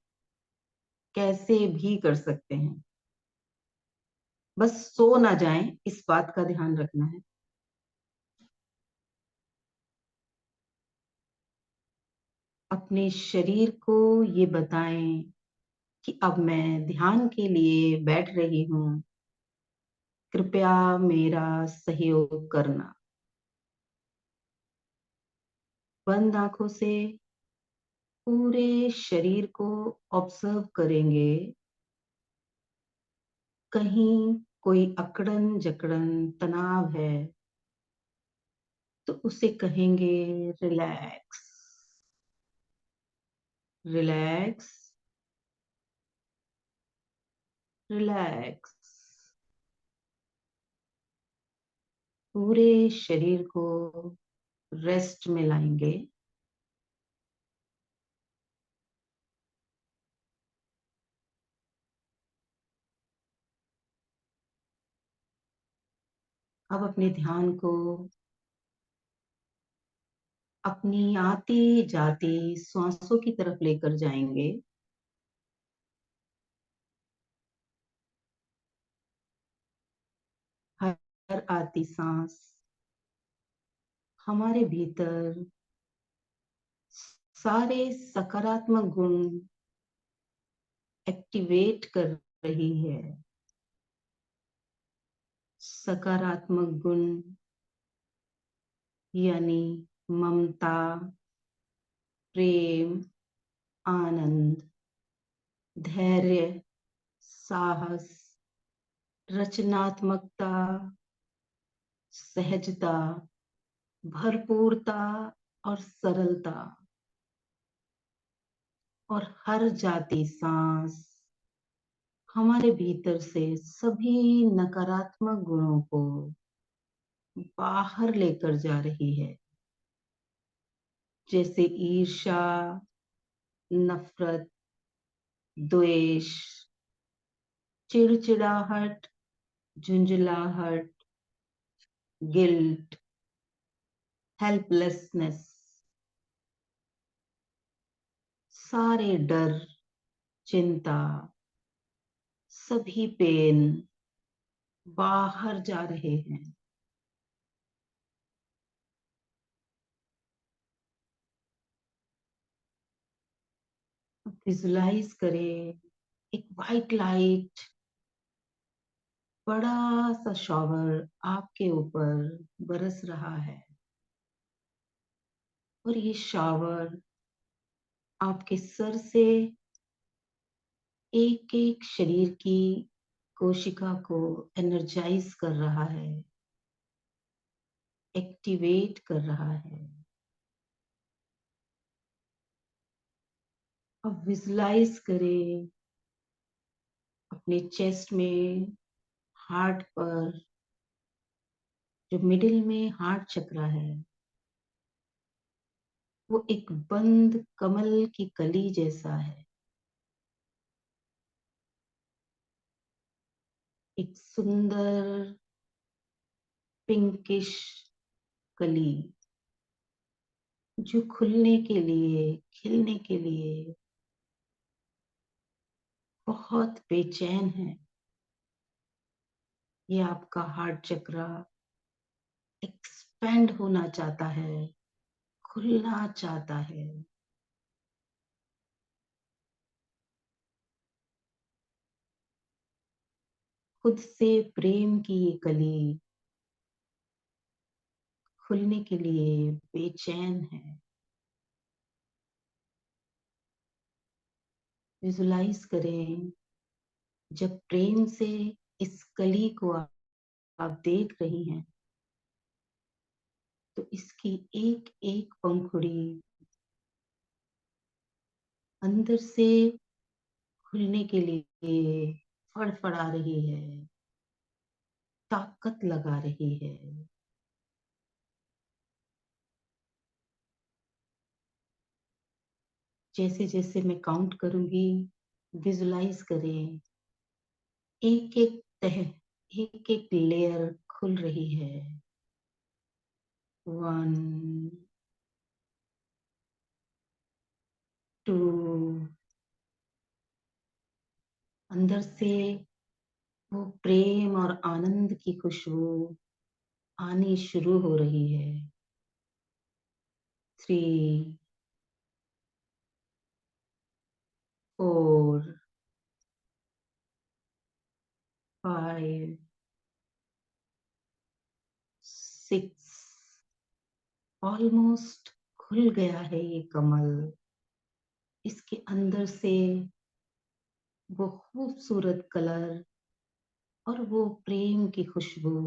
कैसे भी कर सकते हैं। बस सो ना जाएं, इस बात का ध्यान रखना है। अपने शरीर को ये बताएं कि अब मैं ध्यान के लिए बैठ रही हूँ, कृपया मेरा सहयोग करना। बंद आंखों से पूरे शरीर को ऑब्जर्व करेंगे। कहीं कोई अकड़न जकड़न तनाव है तो उसे कहेंगे रिलैक्स, रिलैक्स, रिलैक्स। पूरे शरीर को रेस्ट में लाएंगे। अब अपने ध्यान को अपनी आती जाती सांसों की तरफ लेकर जाएंगे। हर हर आती सांस हमारे भीतर सारे सकारात्मक गुण एक्टिवेट कर रही है। सकारात्मक गुण यानी ममता, प्रेम, आनंद, धैर्य, साहस, रचनात्मकता, सहजता, भरपूरता और सरलता। और हर जाती सांस हमारे भीतर से सभी नकारात्मक गुणों को बाहर लेकर जा रही है, जैसे ईर्ष्या, नफरत, द्वेष, चिड़चिड़ाहट, झुंझलाहट, गिल्ट, हेल्पलेसनेस, सारे डर, चिंता, सभी पेन बाहर जा रहे हैं। विजुलाइज करें एक वाइट लाइट, बड़ा सा शॉवर आपके ऊपर बरस रहा है और ये शॉवर आपके सर से एक एक शरीर की कोशिका को एनर्जाइज कर रहा है, एक्टिवेट कर रहा है। अब विजुलाइज करें अपने चेस्ट में, हार्ट पर, जो मिडिल में हार्ट चक्र है, वो एक बंद कमल की कली जैसा है। एक सुंदर पिंकिश कली जो खुलने के लिए, खिलने के लिए बहुत बेचैन है। ये आपका हार्ट चक्र एक्सपेंड होना चाहता है, खुलना चाहता है। खुद से प्रेम की ये कली खुलने के लिए बेचैन है। विजुलाइज करें जब प्रेम से इस कली को आप देख रही हैं, तो इसकी एक एक पंखुड़ी अंदर से खुलने के लिए फड़फड़ा रही है, ताकत लगा रही है। जैसे जैसे मैं काउंट करूंगी, विजुलाइज करें एक एक तह, एक एक लेयर खुल रही है। 1, 2, अंदर से वो प्रेम और आनंद की खुशबू आनी शुरू हो रही है। 3, 4, 5, 6, ऑलमोस्ट खुल गया है ये कमल। इसके अंदर से वो खूबसूरत कलर और वो प्रेम की खुशबू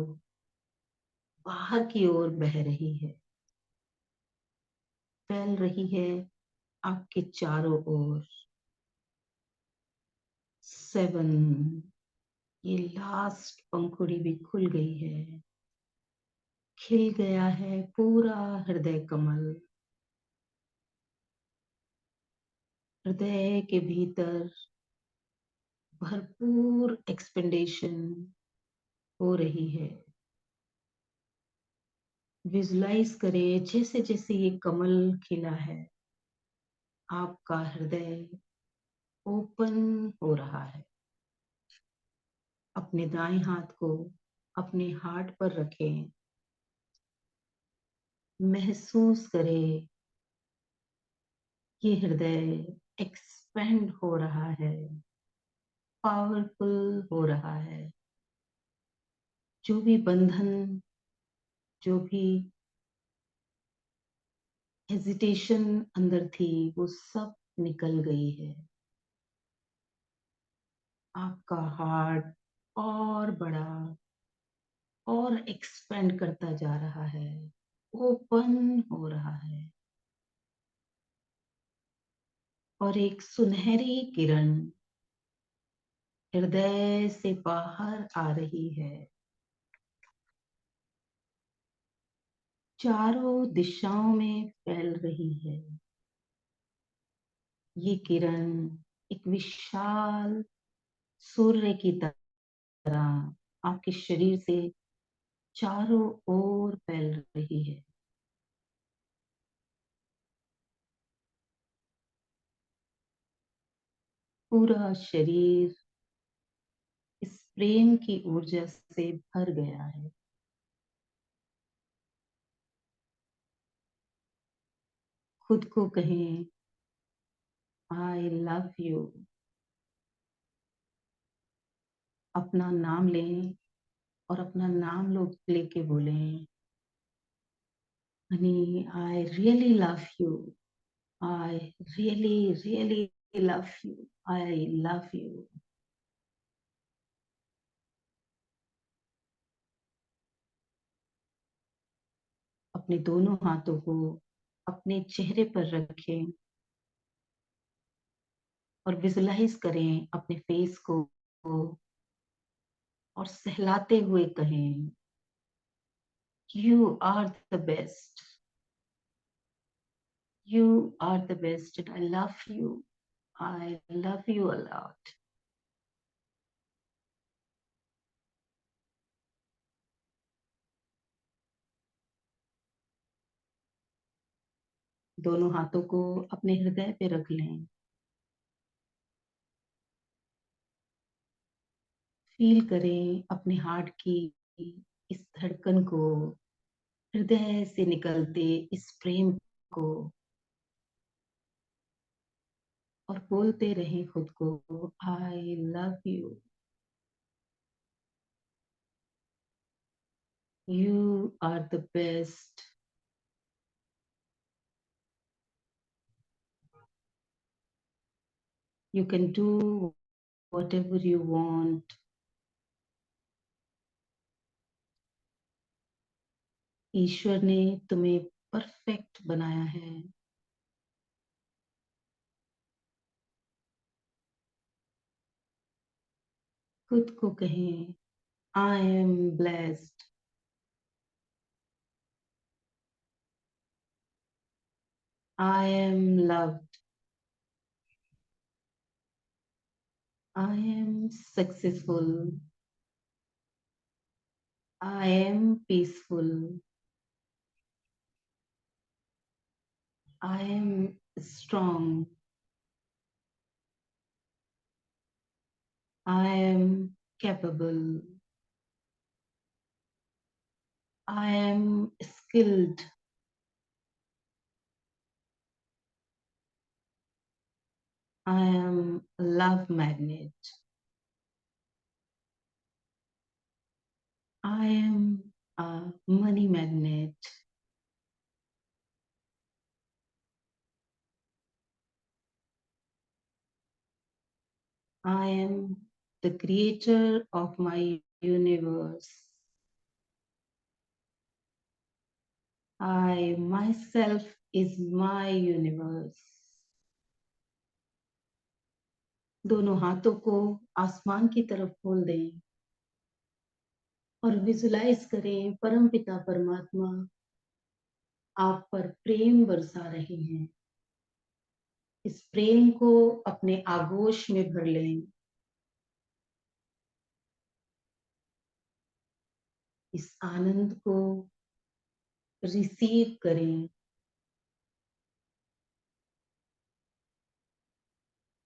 बाहर की ओर बह रही है, फैल रही है आपके चारों ओर। 7, ये लास्ट पंखुड़ी भी खुल गई है, खिल गया है पूरा हृदय कमल। हृदय के भीतर भरपूर एक्सपेंडेशन हो रही है। विजुलाइज करें जैसे जैसे ये कमल खिला है, आपका हृदय ओपन हो रहा है। अपने दाएं हाथ को अपने हार्ट पर रखें। महसूस करें ये हृदय एक्सपेंड हो रहा है, पावरफुल हो रहा है। जो भी बंधन, जो भी हेजिटेशन अंदर थी, वो सब निकल गई है। आपका हार्ट और बड़ा और एक्सपेंड करता जा रहा है, ओपन हो रहा है, और एक सुनहरी किरण हृदय से बाहर आ रही है। चारों दिशाओं में फैल रही है। ये किरण एक विशाल सूर्य की तरह आपके शरीर से चारों ओर फैल रही है। पूरा शरीर इस प्रेम की ऊर्जा से भर गया है। खुद को कहें, आई लव यू। अपना नाम लें और अपना नाम लोग लेके बोलें, Honey I really love you, I really really love you, I love you. अपने दोनों हाथों को अपने चेहरे पर रखें और विजुलाइज करें अपने फेस को, और सहलाते हुए कहें, you are the best, you are the best and I love you, I love you a lot. दोनों हाथों को अपने हृदय पे रख लें। फील करें अपने हार्ट की इस धड़कन को, हृदय से निकलते इस प्रेम को, और बोलते रहें खुद को, I love you, you are the best. You can do whatever you want. ईश्वर ने तुम्हें परफेक्ट बनाया है। खुद को कहें, I am blessed, I am loved, I am successful, I am peaceful, I am strong, I am capable, I am skilled, I am love magnet, I am money magnet, I am the creator of my universe. I myself is my universe. दोनों हाथों को आसमान की तरफ खोल दें और visualise करें परम पिता परमात्मा आप पर प्रेम बरसा रहे हैं। इस प्रेम को अपने आगोश में भर लें। इस आनंद को रिसीव करें।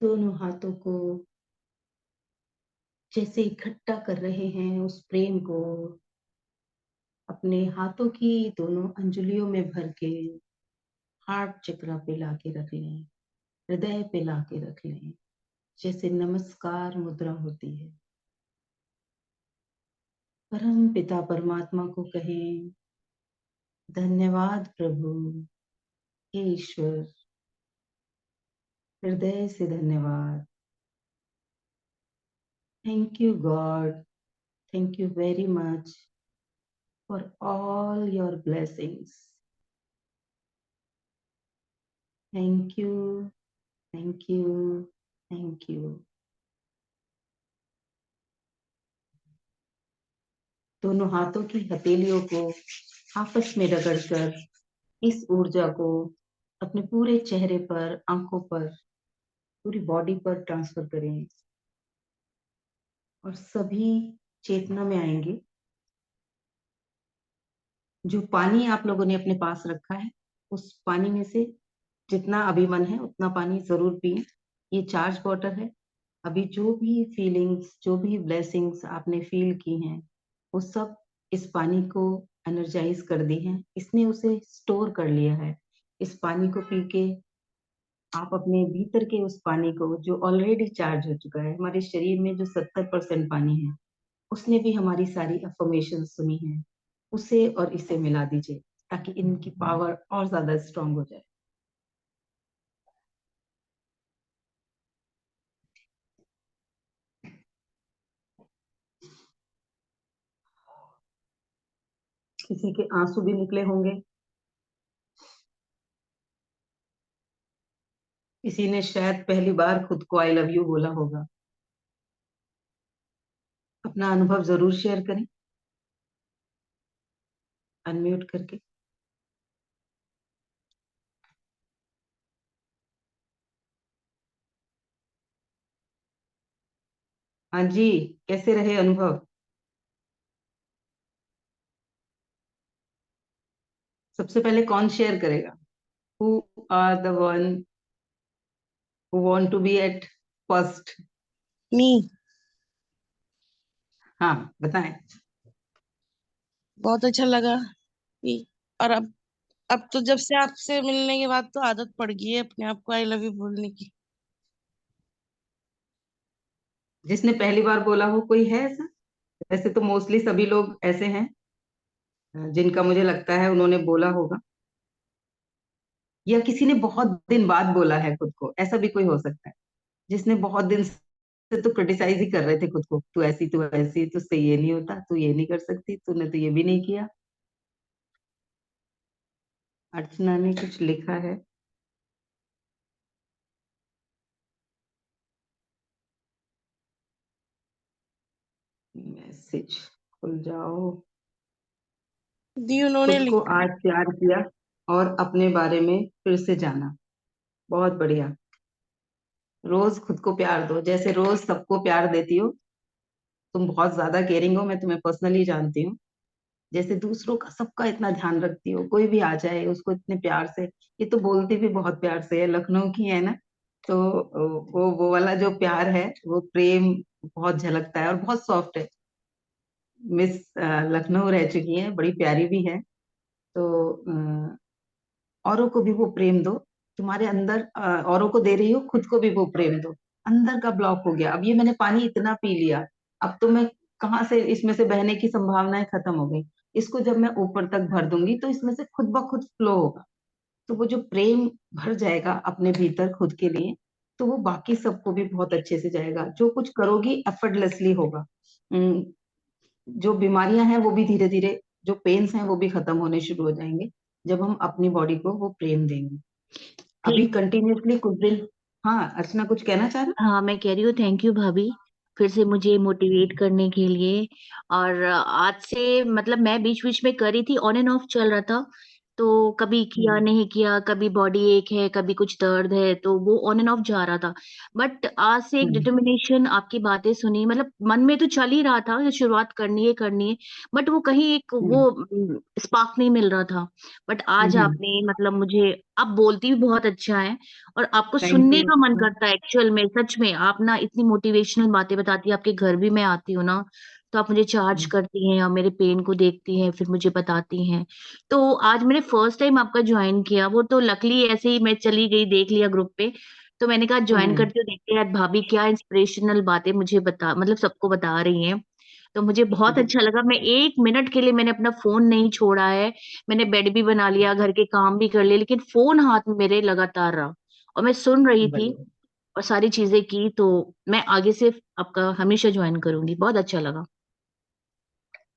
दोनों हाथों को जैसे इकट्ठा कर रहे हैं उस प्रेम को अपने हाथों की दोनों अंजुलियों में भर के हार्ट चक्र पे लाके रख लें, हृदय पे लाके रख लें, जैसे नमस्कार मुद्रा होती है। परम पिता परमात्मा को कहें, धन्यवाद प्रभु, हे ईश्वर, हृदय से धन्यवाद। Thank you God, thank you very much for all your blessings. Thank you, thank you, thank you. दोनों हाथों की हथेलियों को आपस में रगड़कर इस ऊर्जा को अपने पूरे चेहरे पर, आंखों पर, पूरी बॉडी पर ट्रांसफर करें और सभी चेतना में आएंगे। जो पानी आप लोगों ने अपने पास रखा है, उस पानी में से जितना अभी मन है उतना पानी जरूर पिए। ये चार्ज वाटर है। अभी जो भी फीलिंग्स, जो भी ब्लेसिंग्स आपने फील की हैं, वो सब इस पानी को एनर्जाइज कर दी है। इसने उसे स्टोर कर लिया है। इस पानी को पी के आप अपने भीतर के उस पानी को, जो ऑलरेडी चार्ज हो चुका है, हमारे शरीर में जो 70% पानी है, उसने भी हमारी सारी अफर्मेशन सुनी है, उसे और इसे मिला दीजिए ताकि इनकी पावर और ज्यादा स्ट्रांग हो जाए। किसी के आंसू भी निकले होंगे, किसी ने शायद पहली बार खुद को आई लव यू बोला होगा। अपना अनुभव जरूर शेयर करें अनम्यूट करके। हाँ जी, कैसे रहे अनुभव? सबसे पहले कौन शेयर करेगा? Who are the one who want to be at first? Me. हाँ, बताएं। बहुत अच्छा लगा और अब तो जब से आपसे मिलने के बाद तो आदत पड़ गई है अपने आप को आई लव यू बोलने की। जिसने पहली बार बोला हो, कोई है ऐसा? वैसे तो मोस्टली सभी लोग ऐसे हैं जिनका मुझे लगता है उन्होंने बोला होगा, या किसी ने बहुत दिन बाद बोला है खुद को। ऐसा भी कोई हो सकता है जिसने बहुत दिन से तो क्रिटिसाइज ही कर रहे थे खुद को, तू ऐसी, तू ऐसी, तुझसे ये नहीं होता, तू ये नहीं कर सकती, तूने तो ये भी नहीं किया। अर्चना ने कुछ लिखा है। मैसेज खुल जाओ। दी उन्होंने खुद को लिखा। आज प्यार किया और अपने बारे में फिर से जाना। बहुत बढ़िया। रोज खुद को प्यार दो, जैसे रोज सबको प्यार देती हो। तुम बहुत ज्यादा केयरिंग हो, मैं तुम्हें पर्सनली जानती हूँ। जैसे दूसरों का, सबका इतना ध्यान रखती हो, कोई भी आ जाए उसको इतने प्यार से। ये तो बोलती भी बहुत प्यार से है, लखनऊ की है ना, तो वो वाला जो प्यार है, वो प्रेम बहुत झलकता है और बहुत सॉफ्ट है। मिस लखनऊ रह चुकी है, बड़ी प्यारी भी है। तो औरों को भी वो प्रेम दो। तुम्हारे अंदर औरों को दे रही हो, खुद को भी वो प्रेम दो। अंदर का ब्लॉक हो गया, अब ये मैंने पानी इतना पी लिया, अब तो मैं कहाँ से, इसमें से बहने की संभावनाएं खत्म हो गई। इसको जब मैं ऊपर तक भर दूंगी तो इसमें से खुद ब खुद फ्लो होगा। तो वो जो प्रेम भर जाएगा अपने भीतर खुद के लिए, तो वो बाकी सबको भी बहुत अच्छे से जाएगा। जो कुछ करोगी एफर्टलेसली होगा। जो बीमारियां हैं वो भी धीरे धीरे, जो पेन्स हैं वो भी खत्म होने शुरू हो जाएंगे जब हम अपनी बॉडी को वो प्रेम देंगे। अभी थैंक कंटिन्यूअसली कुछ दिन। हाँ, अर्चना कुछ कहना चाह रहा? हाँ, मैं कह रही हूँ थैंक यू भाभी, फिर से मुझे मोटिवेट करने के लिए। और आज से मतलब मैं बीच बीच में कर रही थी, ऑन एंड ऑफ चल रहा था, तो कभी किया नहीं किया, कभी बॉडी एक है, कभी कुछ दर्द है, तो वो ऑन एंड ऑफ जा रहा था। बट आज से एक हम्म, डिटर्मिनेशन, आपकी बातें सुनी, मतलब मन में तो चल ही रहा था कि शुरुआत करनी है, बट वो कहीं एक वो हम्म, स्पार्क नहीं मिल रहा था। बट आज हम्म। आपने मतलब मुझे, आप बोलती भी बहुत अच्छा है और आपको थैंक सुनने यू। का मन करता है एक्चुअल में। सच में आप ना इतनी मोटिवेशनल बातें बताती है, आपके घर भी मैं आती हूँ ना, तो आप मुझे चार्ज करती हैं और मेरे पेन को देखती हैं, फिर मुझे बताती हैं। तो आज मैंने फर्स्ट टाइम आपका ज्वाइन किया, वो तो लकली ऐसे ही मैं चली गई, देख लिया ग्रुप पे, तो मैंने कहा ज्वाइन हम्म, करती हूँ, देखते हैं आज भाभी क्या इंस्पिरेशनल बातें मुझे बता, मतलब सबको बता रही हैं। तो मुझे बहुत अच्छा लगा। मैं 1 मिनट के लिए मैंने अपना फोन नहीं छोड़ा है। मैंने बेड भी बना लिया, घर के काम भी कर लिए, लेकिन फोन हाथ में मेरे लगातार रहा और मैं सुन रही थी बढ़िया। और सारी चीजें की। तो मैं आगे से आपका हमेशा ज्वाइन करूंगी, बहुत अच्छा लगा।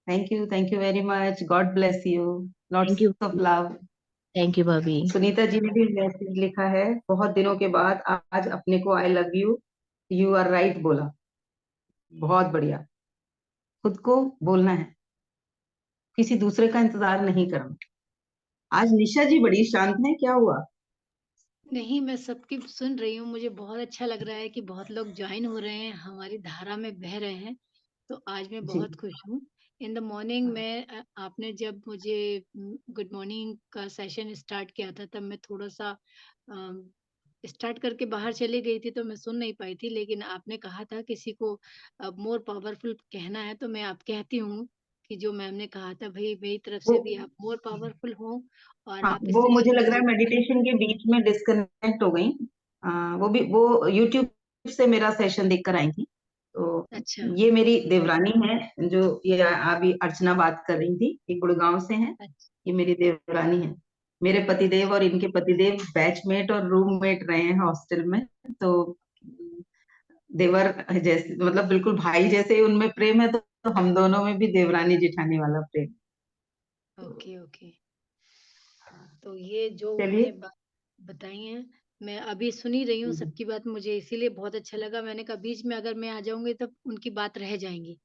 Thank you very much. God bless you. Thank lots you, of love. Thank you भाभी। सुनीता जी ने भी मैसेज लिखा है, बहुत दिनों के बाद आज अपने को I love you, you are right बोला। बहुत बढ़िया। खुद को बोलना है, किसी दूसरे का इंतजार नहीं करना। आज निशा जी बड़ी शांत है, क्या हुआ? नहीं, मैं सबकी सुन रही हूँ। मुझे बहुत अच्छा लग रहा है कि बहुत लोग जॉइन हो रहे हैं, हमारी धारा में बह रहे हैं। तो आज मैं जी। बहुत खुश हूँ। इन द मॉर्निंग मैं आपने जब मुझे गुड मॉर्निंग का सेशन स्टार्ट किया था, तब मैं थोड़ा-सा स्टार्ट करके बाहर चली गई थी, तो मैं सुन नहीं पाई थी। लेकिन आपने कहा था किसी को मोर पावरफुल कहना है, तो मैं आप कहती हूँ कि जो मैम ने कहा था, भई मेरी तरफ वो से भी आप मोर पावरफुल हो और हाँ, आप इस वो मुझे सेशन लग को रहा है लेकर मेडिटेशन के बीच में डिस्कनेक्ट हो गई। वो भी वो यूट्यूब से मेरा सेशन देखकर आई थी। तो अच्छा। ये मेरी देवरानी है, जो ये अभी अर्चना बात कर रही थी, ये गुड़गांव से है। अच्छा। ये मेरी देवरानी है। मेरे पतिदेव और इनके पतिदेव बैचमेट और रूममेट रहे हैं हॉस्टल में। तो देवर जैसे, मतलब बिल्कुल भाई जैसे उनमें प्रेम है, तो हम दोनों में भी देवरानी जिठानी वाला प्रेम। तो ओके, ओके। तो ये जो चलिए। उन्होंने बात बताई है, मैं अभी सुन ही रही हूँ हम्म, सबकी बात, मुझे इसीलिए बहुत अच्छा लगा। मैंने कहा बीच में अगर मैं आ जाऊँगी तब उनकी बात रह जाएँगी।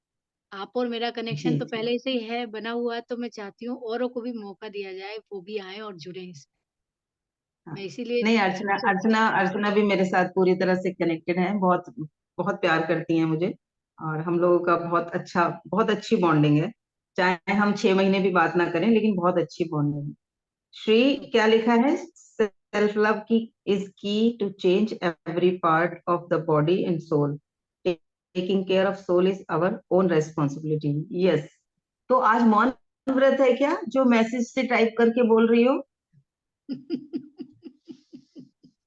आप और मेरा जी कनेक्शन तो जी। पहले से ही है, बना हुआ है, तो मैं चाहती हूँ औरों को भी मौका दिया जाए, वो भी आएँ और जुड़ें इसमें। हाँ। मैं इसीलिए नहीं, अर्चना सबसे अर्चना अर्चना भी मेरे साथ पूरी तरह से कनेक्टेड है, बहुत बहुत प्यार करती हैं मुझे। और हम लोगों का बहुत अच्छी बॉन्डिंग है। चाहे हम 6 महीने भी बात ना करें, लेकिन बहुत अच्छी बॉन्डिंग है। श्री क्या लिखा है? सेल्फ लव की is key to change every part of the body and soul. Taking care of soul is our own responsibility. Yes. तो आज मौन व्रत है क्या, जो मैसेज से टाइप करके बोल रही हो?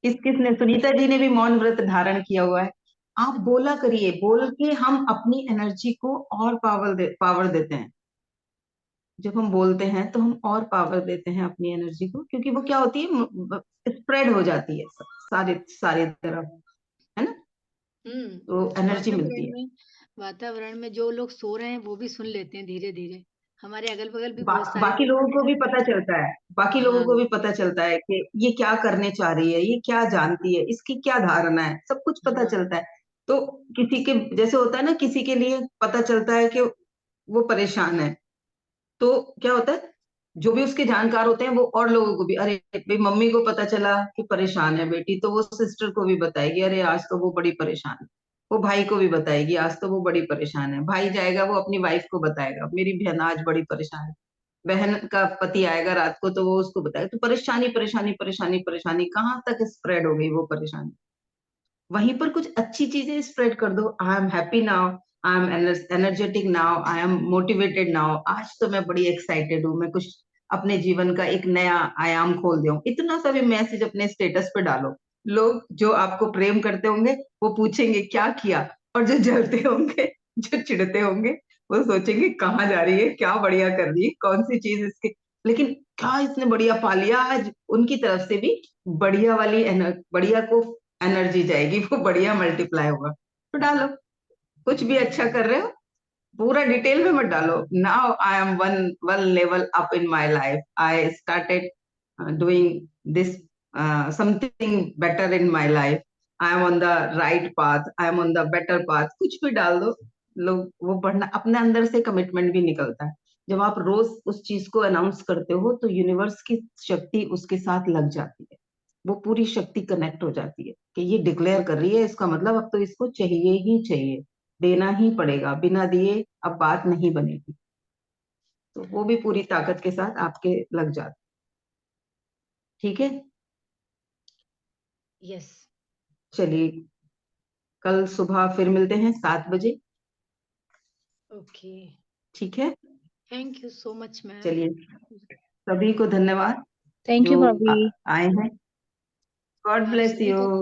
किसने? सुनीता जी ने भी मौन व्रत धारण किया हुआ है। आप बोला करिए, बोल के हम अपनी एनर्जी को और पावर देते हैं। जब हम बोलते हैं तो हम और पावर देते हैं अपनी एनर्जी को, क्योंकि वो क्या होती है, स्प्रेड हो जाती है सारे सारे तरफ, है ना? तो एनर्जी मिलती है। वातावरण में जो लोग सो रहे हैं, वो भी सुन लेते हैं धीरे-धीरे। हमारे अगल-बगल भी बहुत सारे बाकी लोग लोगों को हैं। भी पता चलता है। बाकी लोगों हाँ, को भी पता चलता है कि ये क्या करने चाह रही है, ये क्या जानती है, इसकी क्या धारणा है, सब कुछ पता हाँ। चलता है। तो किसी के जैसे होता है ना, किसी के लिए पता चलता है कि वो परेशान है, तो क्या होता है, जो भी उसके जानकार होते हैं वो और लोगों को भी, अरे भाई मम्मी को पता चला कि परेशान है बेटी, तो वो सिस्टर को भी बताएगी, अरे आज तो वो बड़ी परेशान है। वो भाई को भी बताएगी, आज तो वो बड़ी परेशान है। भाई जाएगा, वो अपनी वाइफ को बताएगा, मेरी बहन आज बड़ी परेशान है। बहन का पति आएगा रात को, तो वो उसको बताएगा। तो परेशानी परेशानी परेशानी परेशानी, कहाँ तक स्प्रेड हो गई वो परेशानी। वहीं पर कुछ अच्छी चीजें स्प्रेड कर दो। I am happy now, I am energetic now, I am motivated now. आज तो मैं बड़ी एक्साइटेड हूँ, मैं कुछ अपने जीवन का एक नया आयाम खोल दूं। इतना सा भी मैसेज अपने स्टेटस पे डालो। लोग जो आपको प्रेम करते होंगे वो पूछेंगे क्या किया, और जो जलते होंगे, जो चिढ़ते होंगे, वो सोचेंगे कहाँ जा रही है, क्या बढ़िया कर रही है, कौन सी चीज इसके, लेकिन क्या इसने बढ़िया पा लिया आज। उनकी तरफ से भी बढ़िया वाली बढ़िया को एनर्जी जाएगी, वो बढ़िया मल्टीप्लाई होगा। तो डालो, कुछ भी अच्छा कर रहे हो, पूरा डिटेल में मत डालो। Now I am one one level up in my life, I started doing this something better in my life, I am on the right path, I am on the better path. कुछ भी डाल दो, लोग वो पढ़ना, अपने अंदर से कमिटमेंट भी निकलता है। जब आप रोज उस चीज को अनाउंस करते हो तो यूनिवर्स की शक्ति उसके साथ लग जाती है, वो पूरी शक्ति कनेक्ट हो जाती है कि ये डिक्लेयर कर रही है, इसका मतलब अब तो इसको चाहिए ही चाहिए, देना ही पड़ेगा, बिना दिए अब बात नहीं बनेगी। तो वो भी पूरी ताकत के साथ आपके लग जाती। ठीक है, यस। चलिए कल सुबह फिर मिलते हैं 7 बजे। ओके, ठीक है, thank you so much ma'am. चलिए सभी को धन्यवाद थैंक जो यू भाभी। आए हैं। गॉड आप ब्लेस सभी को यू।